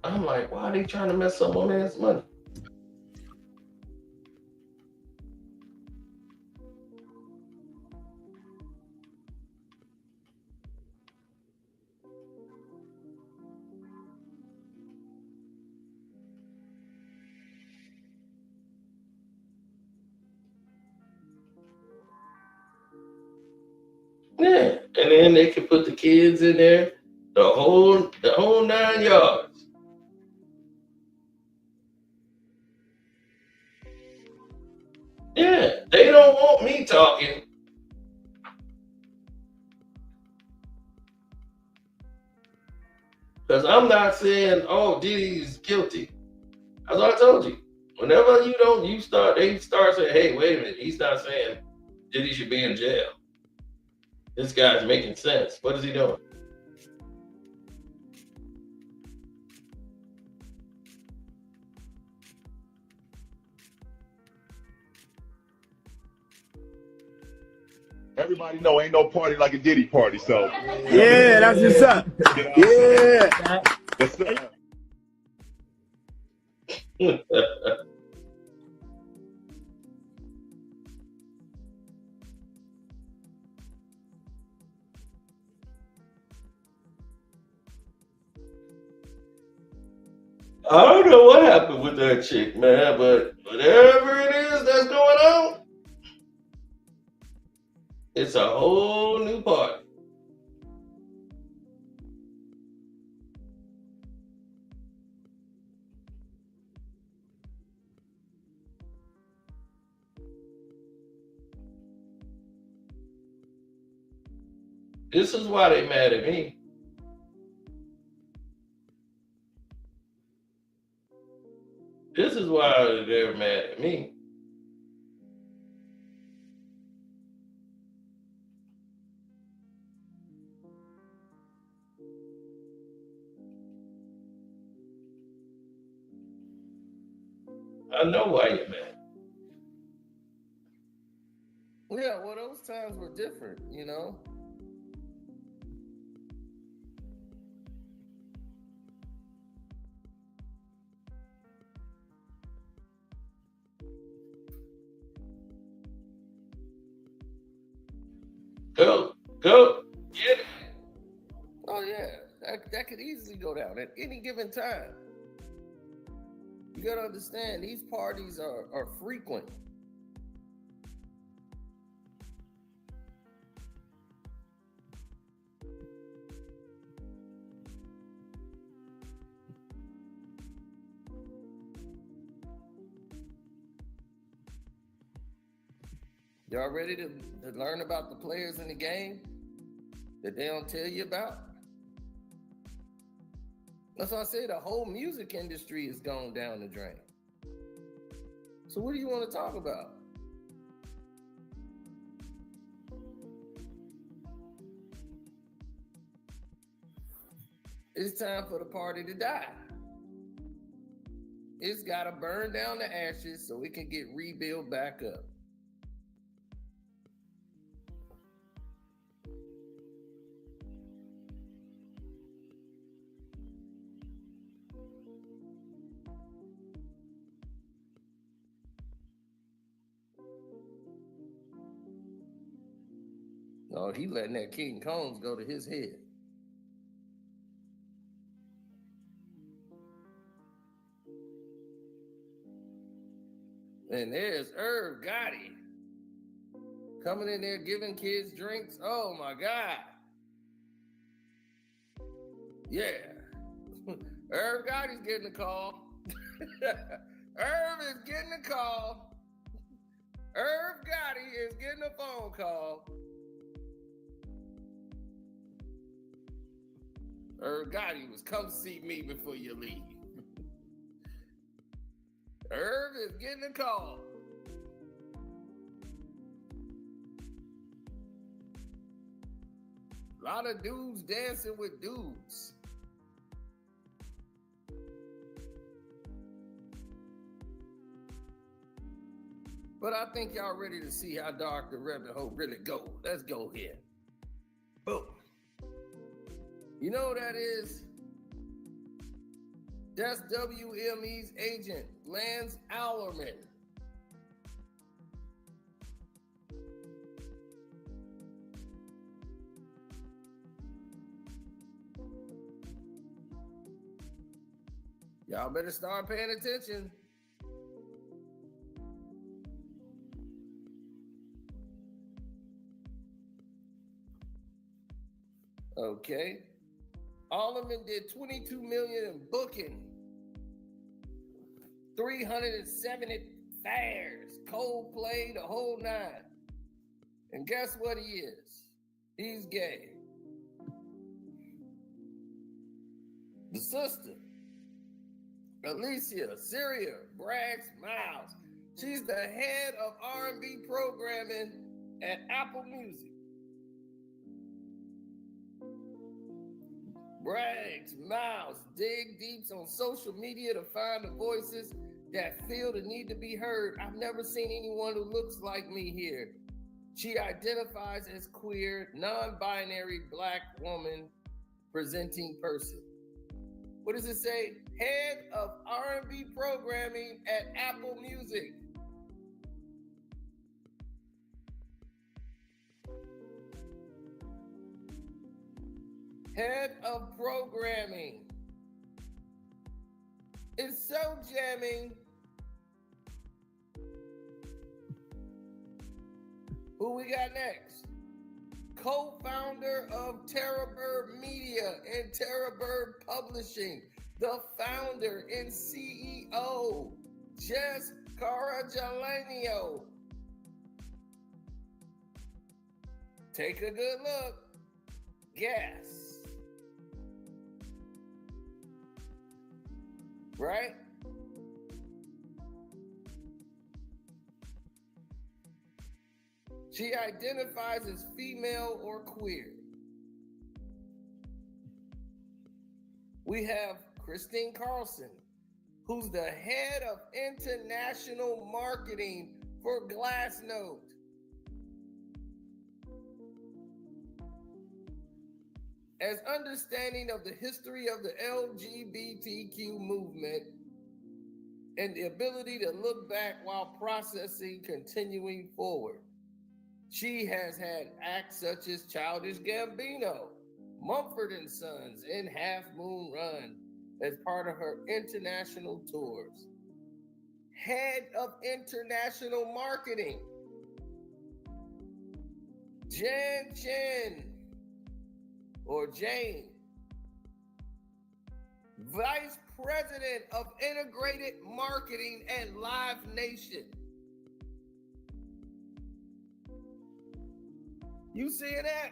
I'm like, why are they trying to mess up on his money? Yeah, and then they can put the kids in there, the whole 9 yards. Yeah, they don't want me talking. Because I'm not saying, oh, Diddy's guilty. As I told you, whenever they start saying, hey, wait a minute, he's not saying Diddy should be in jail. This guy's making sense. What is he doing? Everybody know ain't no party like a Diddy party, so. Yeah, that's what's up. Yeah. That's up. I don't know what happened with that chick, man, but whatever it is that's going on, it's a whole new party. This is why they mad at me. This is why they're mad at me. I know why you're mad. Yeah, well, those times were different, you know? Go, get it. Oh yeah, that could easily go down at any given time. You gotta understand, these parties are frequent. Y'all ready to learn about the players in the game that they don't tell you about? That's why I say the whole music industry is going down the drain. So what do you want to talk about? It's time for the party to die. It's got to burn down the ashes so it can get rebuilt back up. No, he letting that King Combs go to his head. And there's Irv Gotti coming in there giving kids drinks. Oh my God. Yeah. Irv Gotti's getting a call. Irv is getting a call. Irv Gotti is getting a phone call. Irv Gotti was come see me before you leave. Irv is getting a call. A lot of dudes dancing with dudes. But I think y'all ready to see how dark the rabbit hole really go. Let's go here. Boom. You know who that is? That's WME's agent, Lance Allerman. Y'all better start paying attention. Okay. Allman did $22 million in booking, 370 fairs, Coldplay, the whole nine. And guess what he is? He's gay. The sister, Alicia Syria Braggs Miles. She's the head of R&B programming at Apple Music. Braggs Miles dig deep on social media to find the voices that feel the need to be heard. I've never seen anyone who looks like me here. She identifies as queer, non-binary Black woman presenting person. What does it say? Head of R&B programming at Apple Music. Head of programming. It's so jamming. Who we got next? Co-founder of Terrorbird Media and Terrorbird Publishing, the founder and CEO, Jess Karceno. Take a good look. Guess. Right? She identifies as female or queer. We have Christine Carlson, who's the head of international marketing for Glassnode. As understanding of the history of the LGBTQ movement and the ability to look back while processing continuing forward. She has had acts such as Childish Gambino, Mumford & Sons, and Half Moon Run as part of her international tours. Head of international marketing, Jen Chen, or Jane. Vice President of Integrated Marketing at Live Nation. You seeing that?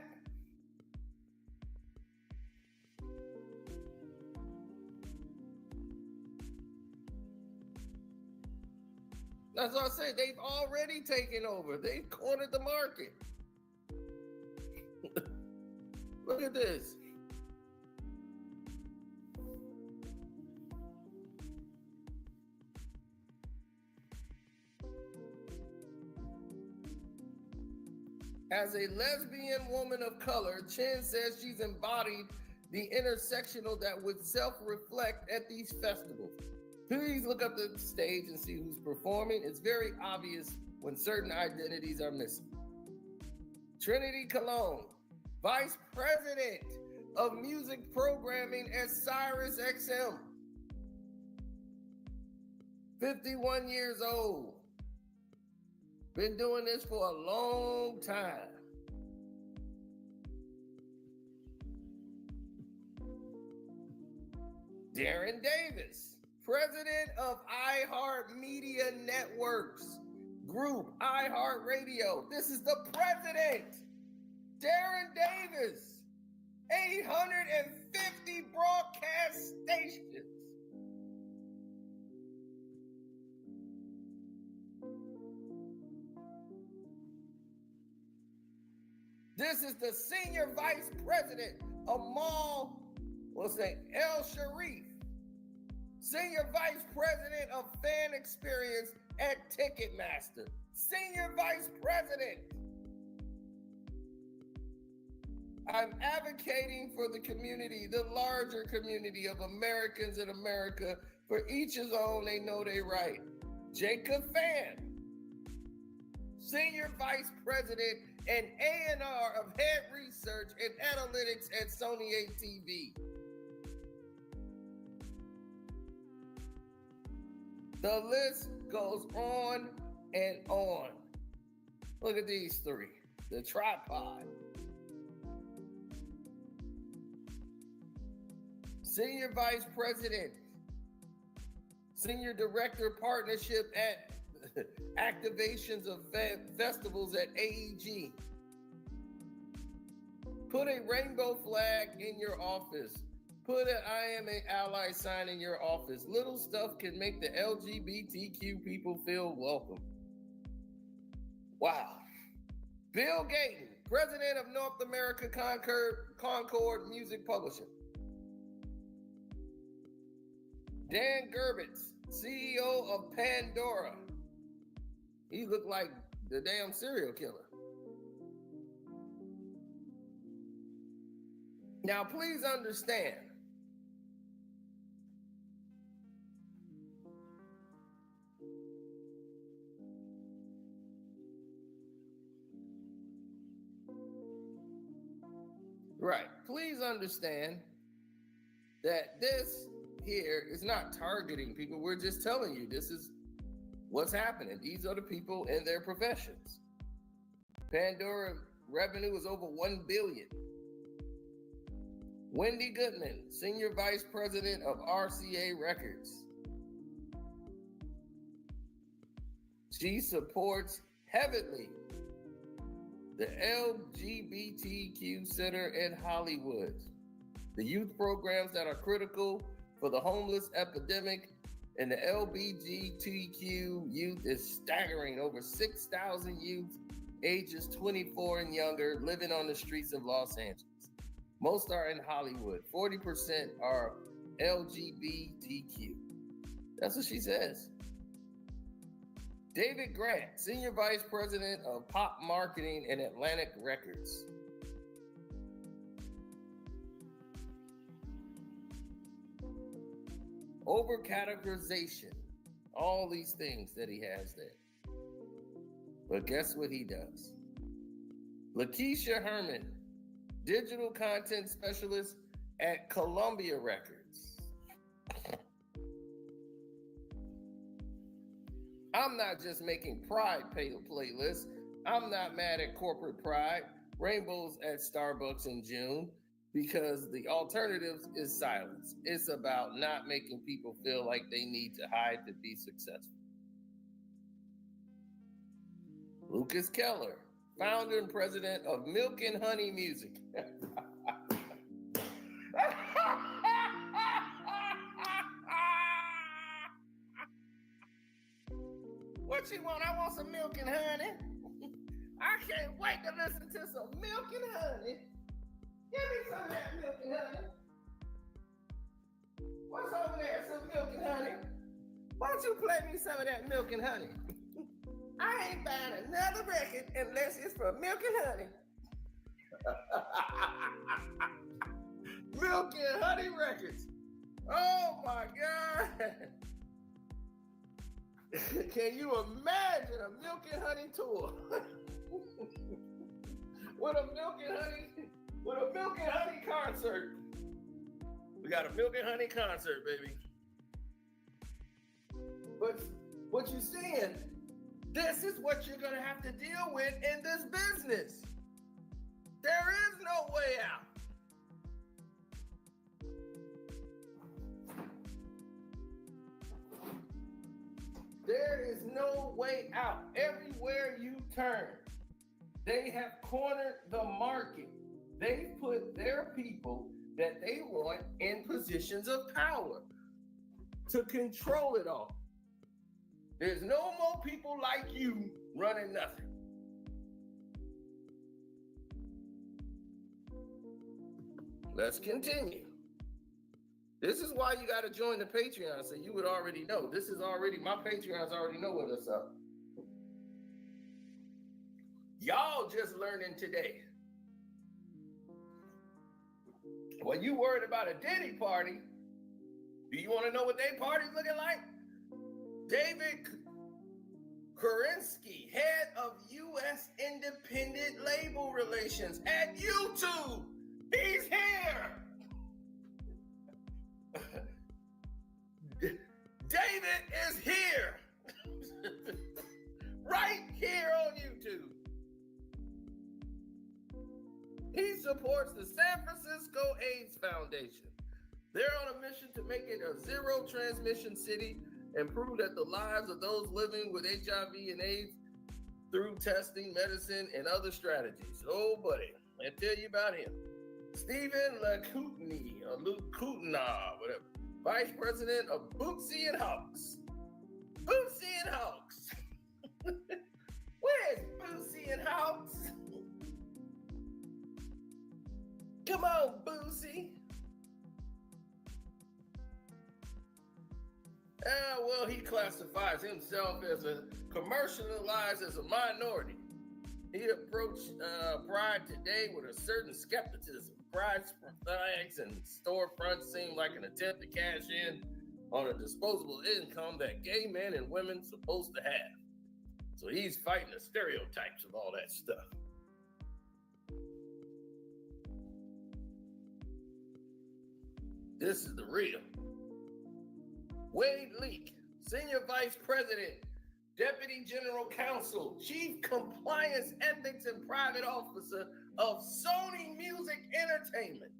That's what I said. They've already taken over. They've cornered the market. Look at this. As a lesbian woman of color, Chen says she's embodied the intersectional that would self-reflect at these festivals. Please look up the stage and see who's performing. It's very obvious when certain identities are missing. Trinity Cologne, Vice President of Music Programming at Sirius XM. 51 years old. Been doing this for a long time. Darren Davis, President of iHeartMedia Networks Group, iHeartRadio. This is the president, Darren Davis. 850 broadcast stations. This is the senior vice president, Amal, El Sharif. Senior vice president of fan experience at Ticketmaster. Senior vice president. I'm advocating for the community, the larger community of Americans in America, for each his own, they know they right. Jacob Fan, Senior Vice President and A&R of Head Research and Analytics at Sony ATV. The list goes on and on. Look at these three. The tripod. Senior Vice President, Senior Director Partnership at Activations of Festivals at AEG. Put a rainbow flag in your office. Put an I am an ally sign in your office. Little stuff can make the LGBTQ people feel welcome. Wow. Bill Gayton, President of North America Concord Music Publishing. Dan Gerbitz, CEO of Pandora. He looked like the damn serial killer. Now, please understand. Right. Please understand that this here is not targeting people. We're just telling you this is what's happening. These are the people in their professions. Pandora revenue is over $1 billion. Wendy Goodman, Senior Vice President of RCA Records. She supports heavily the LGBTQ Center in Hollywood. The youth programs that are critical for the homeless epidemic and the LGBTQ youth is staggering. Over 6,000 youth ages 24 and younger living on the streets of Los Angeles. Most are in Hollywood. 40% are LGBTQ. That's what she says. David Grant, Senior Vice President of Pop Marketing and Atlantic Records. Over-categorization. All these things that he has there. But guess what he does? Lakeisha Herman, Digital Content Specialist at Columbia Records. I'm not just making Pride playlists. I'm not mad at corporate pride. Rainbows at Starbucks in June. Because the alternative is silence. It's about not making people feel like they need to hide to be successful. Lucas Keller, founder and president of Milk and Honey Music. What you want? I want some milk and honey. I can't wait to listen to some milk and honey. Give me some of that milk and honey. What's over there? Some milk and honey? Why don't you play me some of that milk and honey? I ain't buying another record unless it's for milk and honey. Milk and honey records. Oh my God. Can you imagine a milk and honey tour? With a milk and honey concert. We got a milk and honey concert, baby. But what you're seeing, this is what you're gonna have to deal with in this business. There is no way out. no way out. Everywhere you turn, they have cornered the market. They put their people that they want in positions of power to control it all. There's no more people like you running nothing. Let's continue. This is why you got to join the Patreon, so you would already know. This is already, my Patreons already know what's up. Y'all just learning today. When you worried about a Diddy party, do you want to know what their party's looking like? David Karceno, head of U.S. independent label relations at YouTube. He's here. David is here. Right here on YouTube. He supports the San Francisco AIDS Foundation. They're on a mission to make it a zero transmission city and prove that the lives of those living with HIV and AIDS through testing, medicine, and other strategies. Oh, buddy, I'll tell you about him. Stephen Lacoutenay, or Lacoutenay, whatever. Vice President of Bootsy and Hawks. Bootsy and Hawks. Where's Bootsy and Hawks? Come on, Bootsy. Well, he classifies himself as commercialized as a minority. He approached Pride today with a certain skepticism. Pride's flags and storefronts seem like an attempt to cash in on a disposable income that gay men and women supposed to have. So he's fighting the stereotypes of all that stuff. This is the real. Wade Leak, Senior Vice President, Deputy General Counsel, Chief Compliance Ethics and Private Officer of Sony Music Entertainment.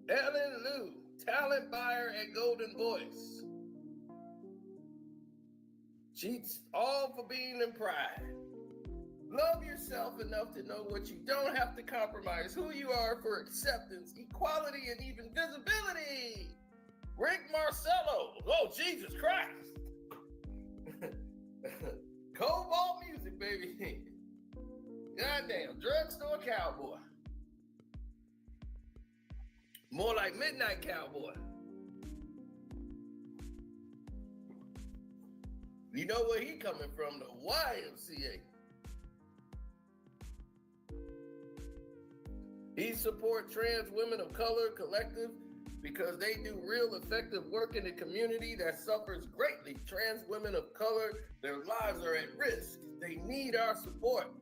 Ellen Liu, Talent Buyer at Golden Voice. Cheats all for being in Pride. Love yourself enough to know what you don't have to compromise who you are for acceptance, equality, and even visibility. Rick Marcello. Oh, Jesus Christ. Cobalt music, baby. Goddamn, drugstore cowboy. More like Midnight Cowboy. You know where he coming from, the YMCA. He supports Trans Women of Color Collective because they do real effective work in a community that suffers greatly. Trans women of color, their lives are at risk. They need our support.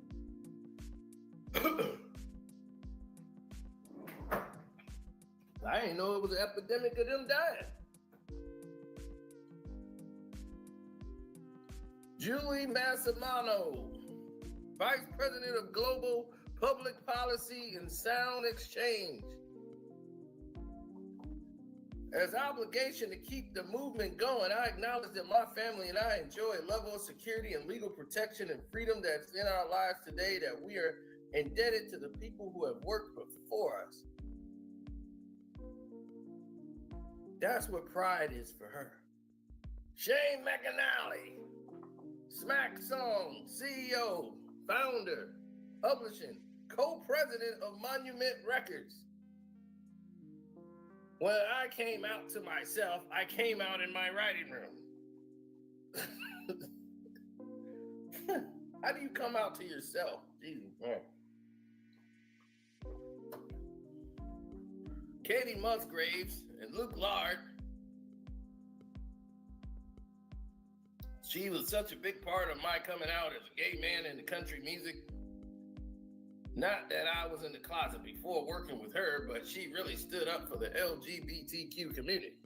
I didn't know it was an epidemic of them dying. Julie Massimano, Vice President of Global Public Policy and Sound Exchange. As obligation to keep the movement going, I acknowledge that my family and I enjoy a level of security and legal protection and freedom that's in our lives today that we are indebted to the people who have worked before us. That's what pride is for her. Shane McAnally, Smack Song, CEO, founder, publishing, co-president of Monument Records. When I came out to myself, I came out in my writing room. How do you come out to yourself? Jesus, man. Katie Musgraves and Luke Lard. She was such a big part of my coming out as a gay man in the country music. Not that I was in the closet before working with her, but she really stood up for the LGBTQ community.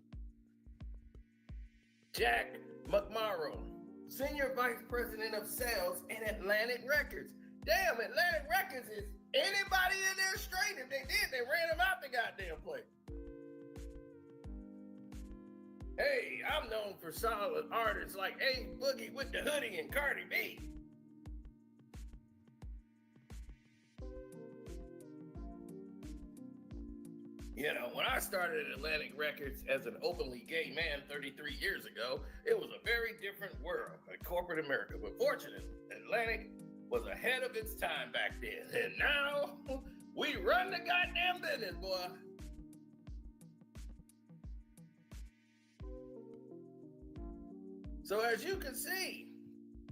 Jack McMorrow, Senior Vice President of Sales in Atlantic Records. Damn, Atlantic Records is anybody in there straight. If they did, they ran them out the goddamn place. Hey, I'm known for solid artists like A Boogie with the Hoodie and Cardi B. You know, when I started at Atlantic Records as an openly gay man 33 years ago, it was a very different world at corporate America. But fortunately, Atlantic was ahead of its time back then. And now, we run the goddamn business, boy. So as you can see,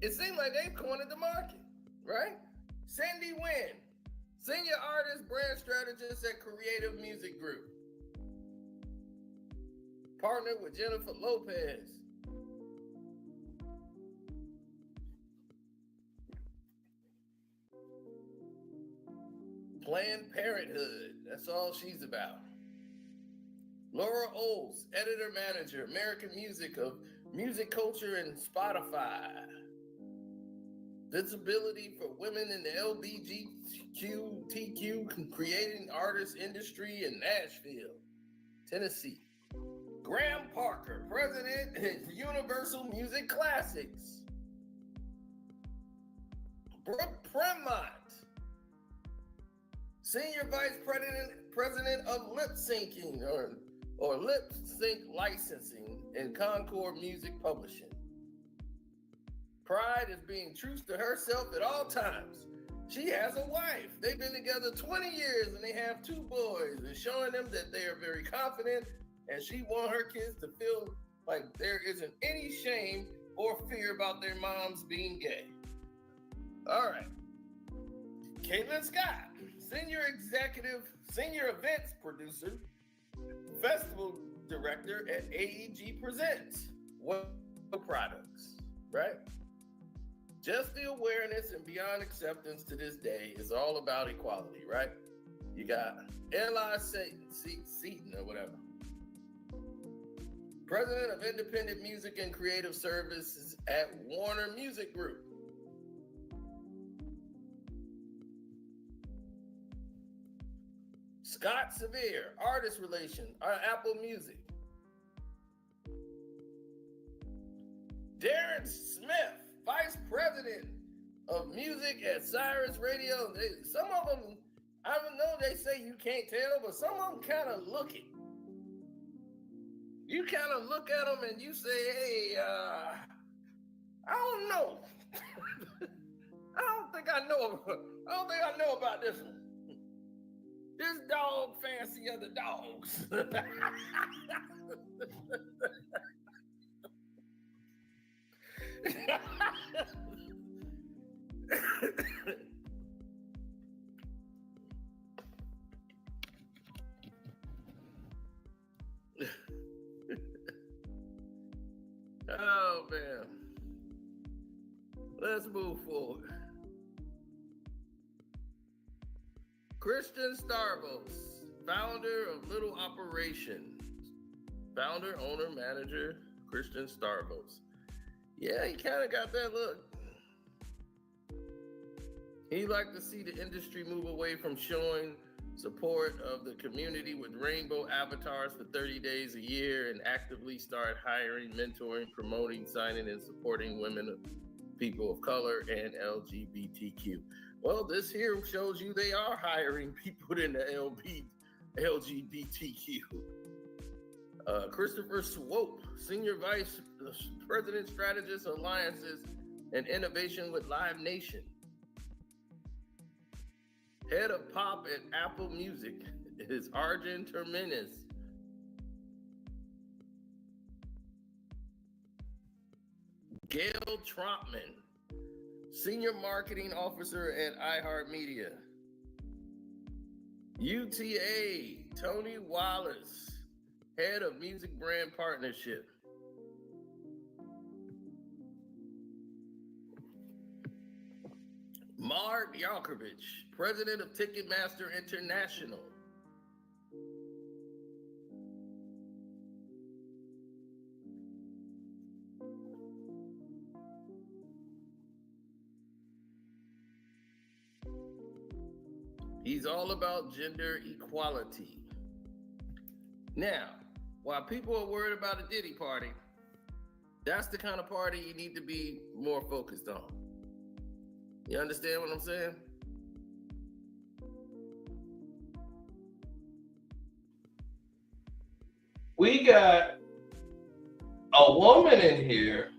it seems like they've cornered the market, right? Cindy Wynn, senior artist, brand strategist at Creative Music Group. Partnered with Jennifer Lopez. Planned Parenthood, that's all she's about. Laura Oles, editor-manager, American Music of Music Culture and Spotify. Visibility for women in the LGBTQ creating artist industry in Nashville, Tennessee. Graham Parker, president of Universal Music Classics. Brooke Premont, senior vice president of lip syncing or lip sync licensing in Concord Music Publishing. Pride is being true to herself at all times. She has a wife. They've been together 20 years and they have 2 boys, and showing them that they are very confident, and she wants her kids to feel like there isn't any shame or fear about their moms being gay. All right. Caitlin Scott, senior events producer, festival director at AEG Presents. What products, right? Just the awareness and beyond acceptance to this day is all about equality, right? You got Eli Seaton or whatever. President of Independent Music and Creative Services at Warner Music Group. Scott Severe, Artist Relations, Apple Music. Darren Smith, Vice President of Music at Sirius Radio. Some of them, I don't know, they say you can't tell, but some of them kind of look it. You kind of look at them and you say, hey, I don't know. I don't think I know about this one. This dog fancy other dogs. Oh man. Let's move forward. Christian Starbucks, founder of Little Operations. Founder, owner, manager, Christian Starbucks. Yeah, he kind of got that look. He'd like to see the industry move away from showing support of the community with rainbow avatars for 30 days a year and actively start hiring, mentoring, promoting, signing, and supporting women, people of color, and LGBTQ. Well, this here shows you they are hiring people in the LGBTQ. Christopher Swope, Senior Vice President, Strategist, Alliances, and Innovation with Live Nation. Head of Pop at Apple Music is Arjun Terminus. Gail Trompman, Senior Marketing Officer at iHeartMedia. UTA, Tony Wallace, Head of Music Brand Partnership. Mark Yankovic, President of Ticketmaster International. He's all about gender equality. Now, while people are worried about a Diddy party, that's the kind of party you need to be more focused on. You understand what I'm saying? We got a woman in here.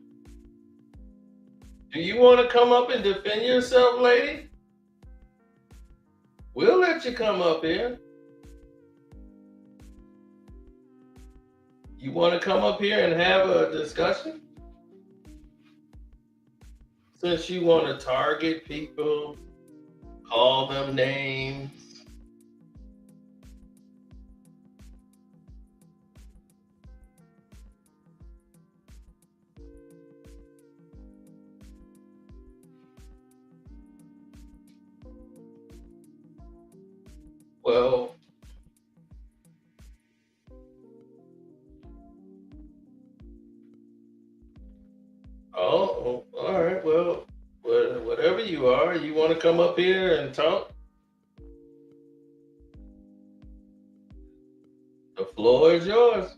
Do you want to come up and defend yourself, lady? We'll let you come up here. You want to come up here and have a discussion? Since you want to target people, call them names. Well, all right. Well, whatever you are, you want to come up here and talk? The floor is yours.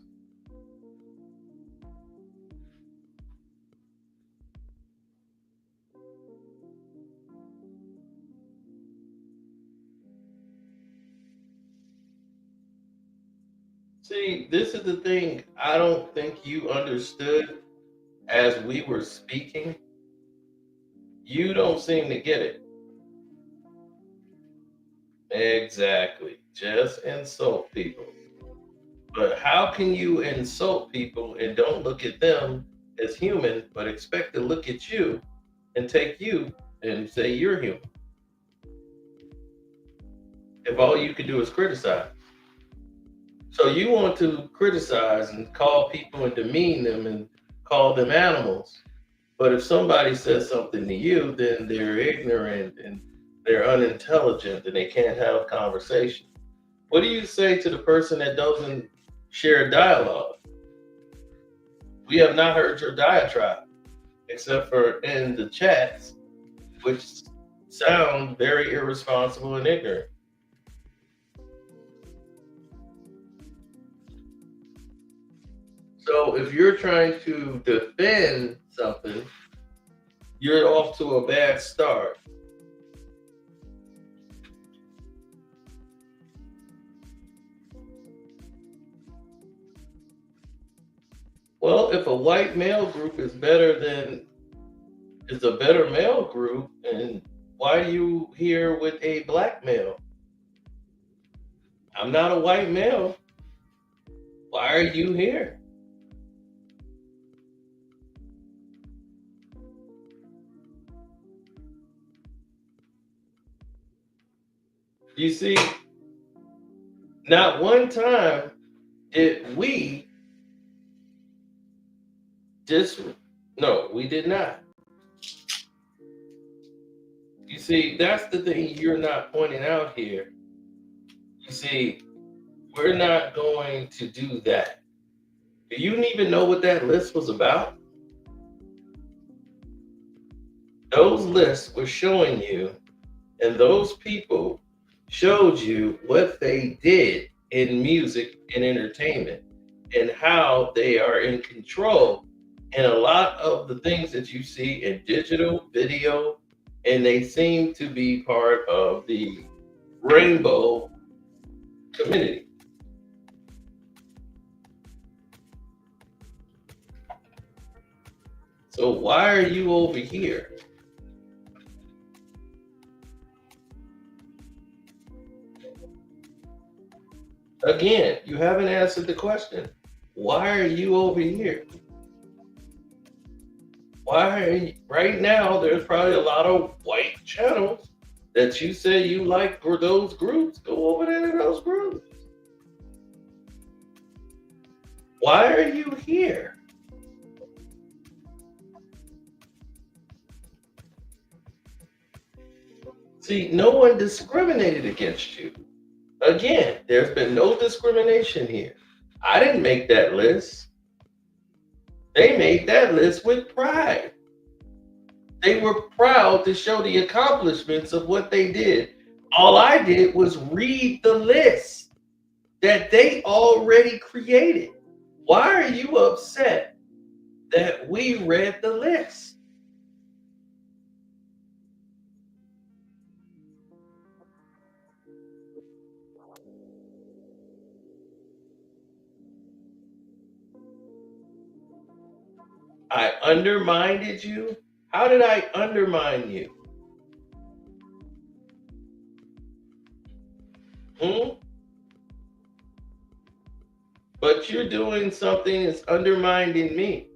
See, this is the thing I don't think you understood as we were speaking. You don't seem to get it. Exactly. Just insult people. But how can you insult people and don't look at them as human, but expect to look at you and take you and say you're human? If all you can do is criticize. So you want to criticize and call people and demean them and call them animals. But if somebody says something to you, then they're ignorant and they're unintelligent and they can't have a conversation. What do you say to the person that doesn't share dialogue? We have not heard your diatribe, except for in the chats, which sound very irresponsible and ignorant. So if you're trying to defend something, you're off to a bad start. Well, if a white male group is a better male group, and why are you here with a black male? I'm not a white male. Why are you here? You see, not one time did we no, we did not. You see, that's the thing you're not pointing out here. You see, we're not going to do that. Do you even know what that list was about? Those lists were showing you, and those people showed you what they did in music and entertainment and how they are in control in a lot of the things that you see in digital video, and they seem to be part of the rainbow community. So why are you over here? Again, you haven't answered the question. Why are you over here? Why are you, right now, there's probably a lot of white channels that you say you like for those groups. Go over there to those groups. Why are you here? See, no one discriminated against you. Again, there's been no discrimination here. I didn't make that list. They made that list with pride. They were proud to show the accomplishments of what they did. All I did was read the list that they already created. Why are you upset that we read the list? I undermined you? How did I undermine you? But you're doing something that's undermining me,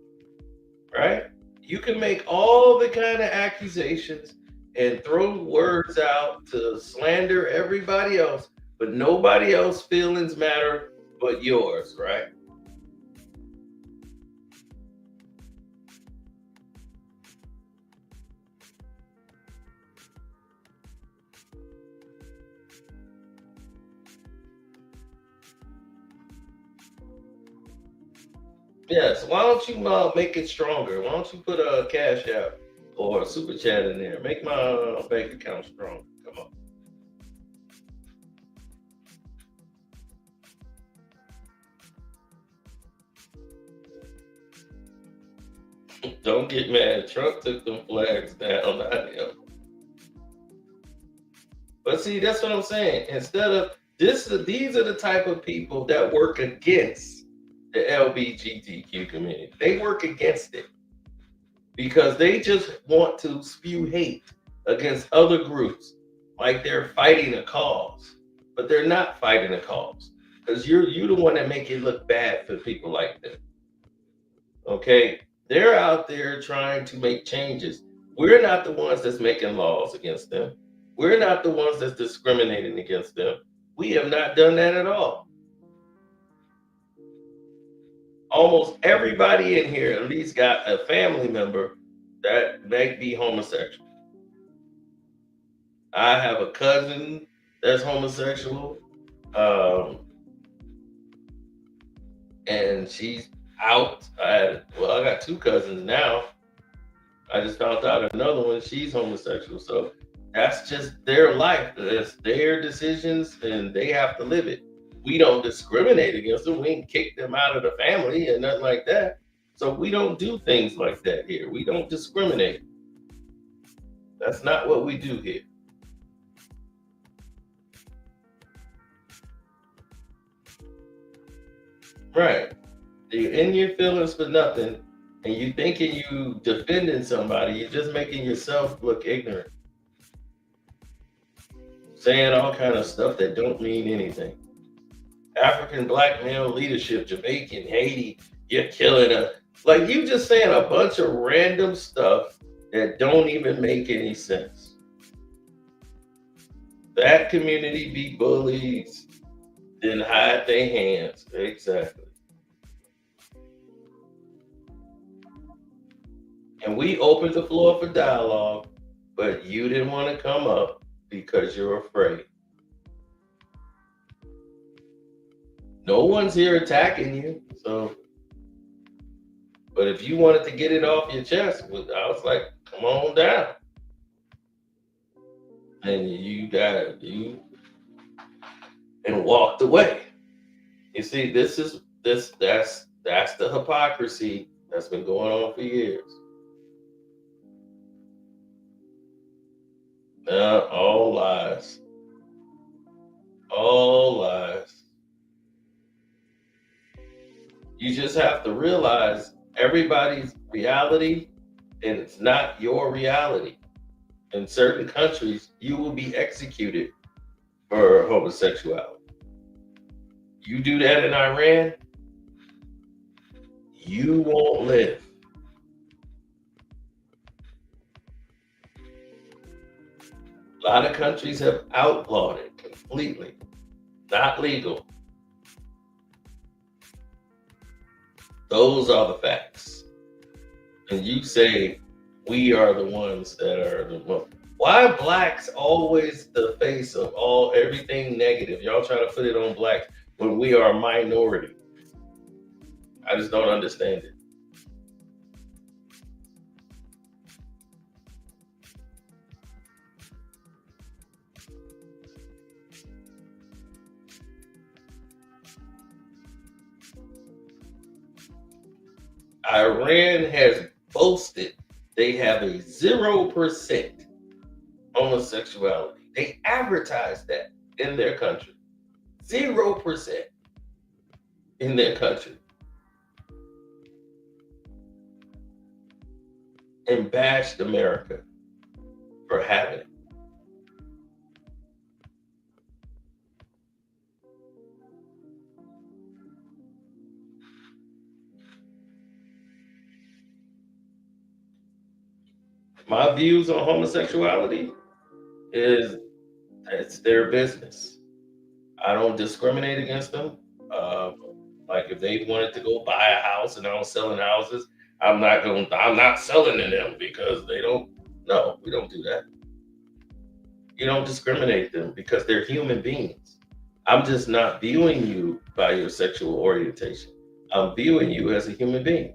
right? You can make all the kind of accusations and throw words out to slander everybody else, but nobody else's feelings matter but yours, right? Yes, why don't you make it stronger? Why don't you put a cash out or a super chat in there? Make my bank account strong. Come on. Don't get mad. Trump took them flags down, not him. But see, that's what I'm saying. Instead of this, these are the type of people that work against the LGBTQ community. They work against it because they just want to spew hate against other groups like they're fighting a cause, but they're not fighting a cause because you're the one that make it look bad for people like them. Okay, they're out there trying to make changes. We're not the ones that's making laws against them. We're not the ones that's discriminating against them. We have not done that at all. Almost everybody in here at least got a family member that may be homosexual. I have a cousin that's homosexual, and she's out. I got two cousins now. I just found out another one, she's homosexual. So that's just their life. That's their decisions, and they have to live it. We don't discriminate against them. We ain't kick them out of the family and nothing like that. So we don't do things like that here. We don't discriminate. That's not what we do here. Right. You're in your feelings for nothing, and you thinking you defending somebody, you're just making yourself look ignorant. Saying all kind of stuff that don't mean anything. African black male leadership, Jamaican, Haiti, you're killing us. Like you just saying a bunch of random stuff that don't even make any sense. That community be bullies, then hide their hands. Exactly. And we opened the floor for dialogue, but you didn't want to come up because you're afraid. No one's here attacking you, so. But if you wanted to get it off your chest, I was like, come on down. And you got you and walked away. You see, that's the hypocrisy that's been going on for years. All lies. All lies. You just have to realize everybody's reality, and it's not your reality. In certain countries, you will be executed for homosexuality. You do that in Iran, you won't live. A lot of countries have outlawed it completely. Not legal. Those are the facts. And you say we are the ones that are the most. Why are blacks always the face of everything negative? Y'all try to put it on blacks when we are a minority. I just don't understand it. Iran has boasted they have a 0% homosexuality. They advertise that in their country. 0% in their country. And bashed America for having it. My views on homosexuality is it's their business. I don't discriminate against them. Like if they wanted to go buy a house and I don't selling houses, I'm not selling to them because they don't. No, we don't do that. You don't discriminate them because they're human beings. I'm just not viewing you by your sexual orientation. I'm viewing you as a human being.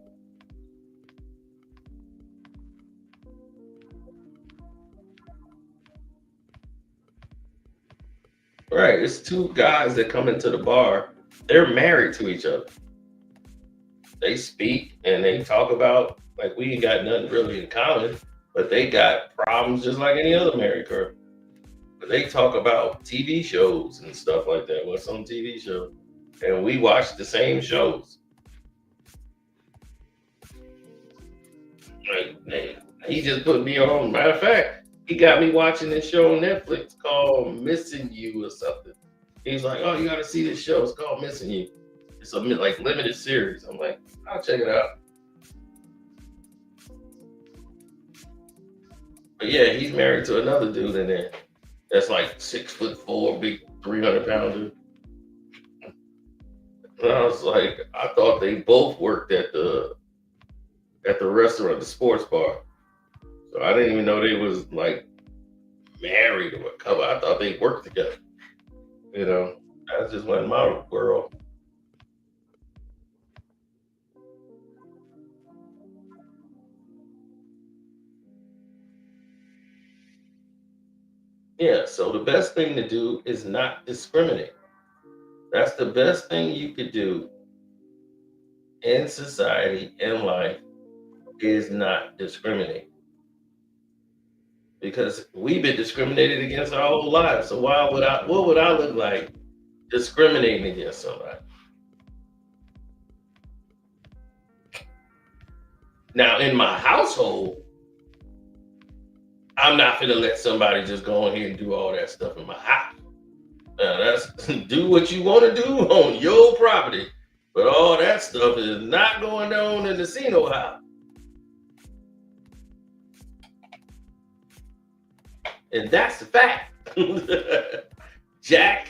Right, it's two guys that come into the bar. They're married to each other. They speak and they talk about, like, we ain't got nothing really in common, but they got problems just like any other married couple. But they talk about TV shows and stuff like that. What's on TV show? And we watch the same shows. Like, man, he just put me on. Matter of fact, he got me watching this show on Netflix called Missing You or something. He's like, oh, you got to see this show. It's called Missing You. It's a like limited series. I'm like, I'll check it out. But yeah, he's married to another dude in there that's like 6'4", big 300-pounder. And I was like, I thought they both worked at the restaurant, the sports bar. So I didn't even know they was like married or a couple. I thought they worked together. You know, that just wasn't my world. Yeah, so the best thing to do is not discriminate. That's the best thing you could do in society, in life, is not discriminate. Because we've been discriminated against our whole lives. So what would I look like discriminating against somebody? Now, in my household, I'm not gonna let somebody just go in here and do all that stuff in my house. Now, that's do what you want to do on your property, but all that stuff is not going on in the casino house. And that's the fact. Jack.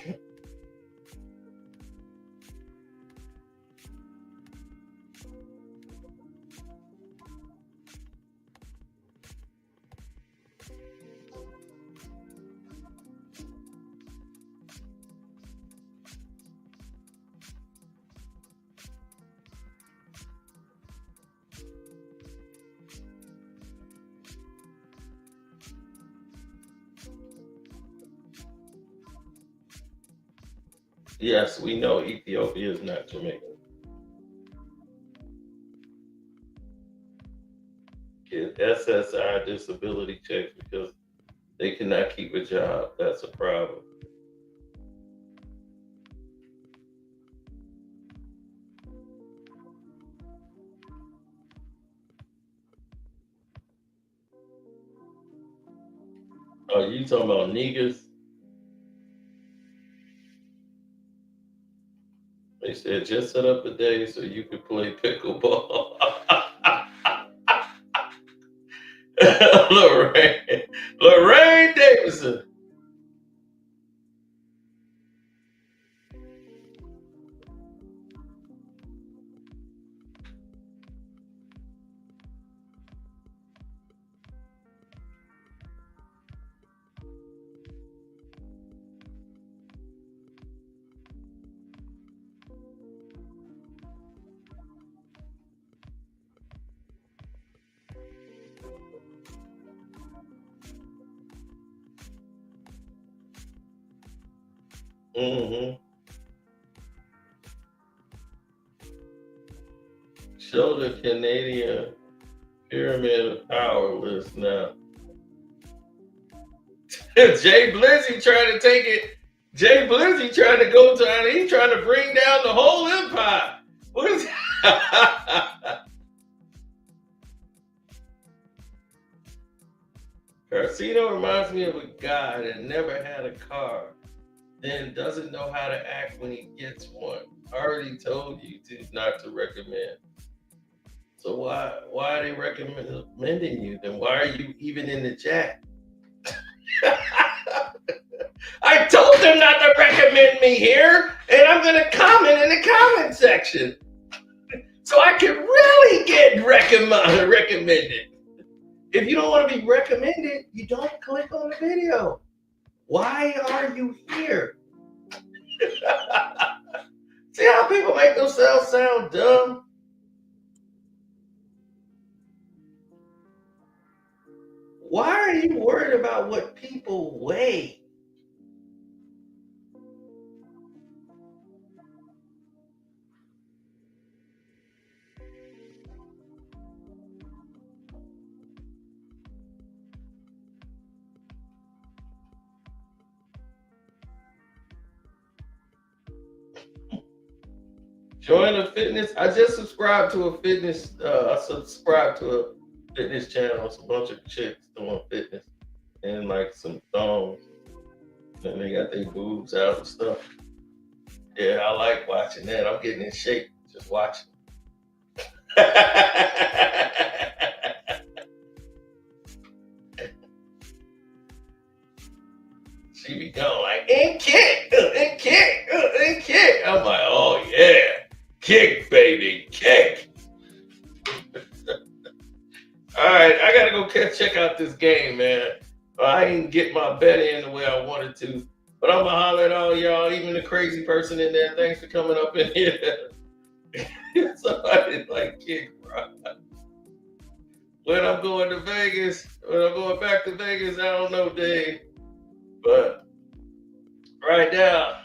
Yes, we know Ethiopia is not Jamaica. Get SSI disability checks because they cannot keep a job. That's a problem. Oh, you talking about niggas? They said just set up a day so you could play pickleball. Lorraine Davidson. Mm-hmm. Show the Canadian pyramid of power list now. Jay Blizzy trying to take it. Jay Blizzy trying to go to, he's trying to bring down the whole empire. What is Karceno reminds me of a guy that never had a car, then doesn't know how to act when he gets one. I already told you not to recommend. So why are they recommending you? Then why are you even in the chat? I told them not to recommend me here, and I'm going to comment in the comment section so I can really get recommended. If you don't want to be recommended, you don't click on the video. Why are you here? See how people make themselves sound dumb? Why are you worried about what people weigh? Join a fitness. I just subscribed to a fitness. I subscribed to a fitness channel. It's a bunch of chicks doing fitness and like some thongs, and they got their boobs out and stuff. Yeah, I like watching that. I'm getting in shape just watching. She be going like, and kick, and kick, and kick. I'm like, oh yeah. Kick, baby, kick. All right, I gotta go check out this game, man. I ain't get my bet in the way I wanted to, but I'm gonna holler at all y'all, even the crazy person in there. Thanks for coming up in here. Somebody like kick, bro. When I'm going to Vegas, when I'm going back to Vegas, I don't know, Dave. But right now,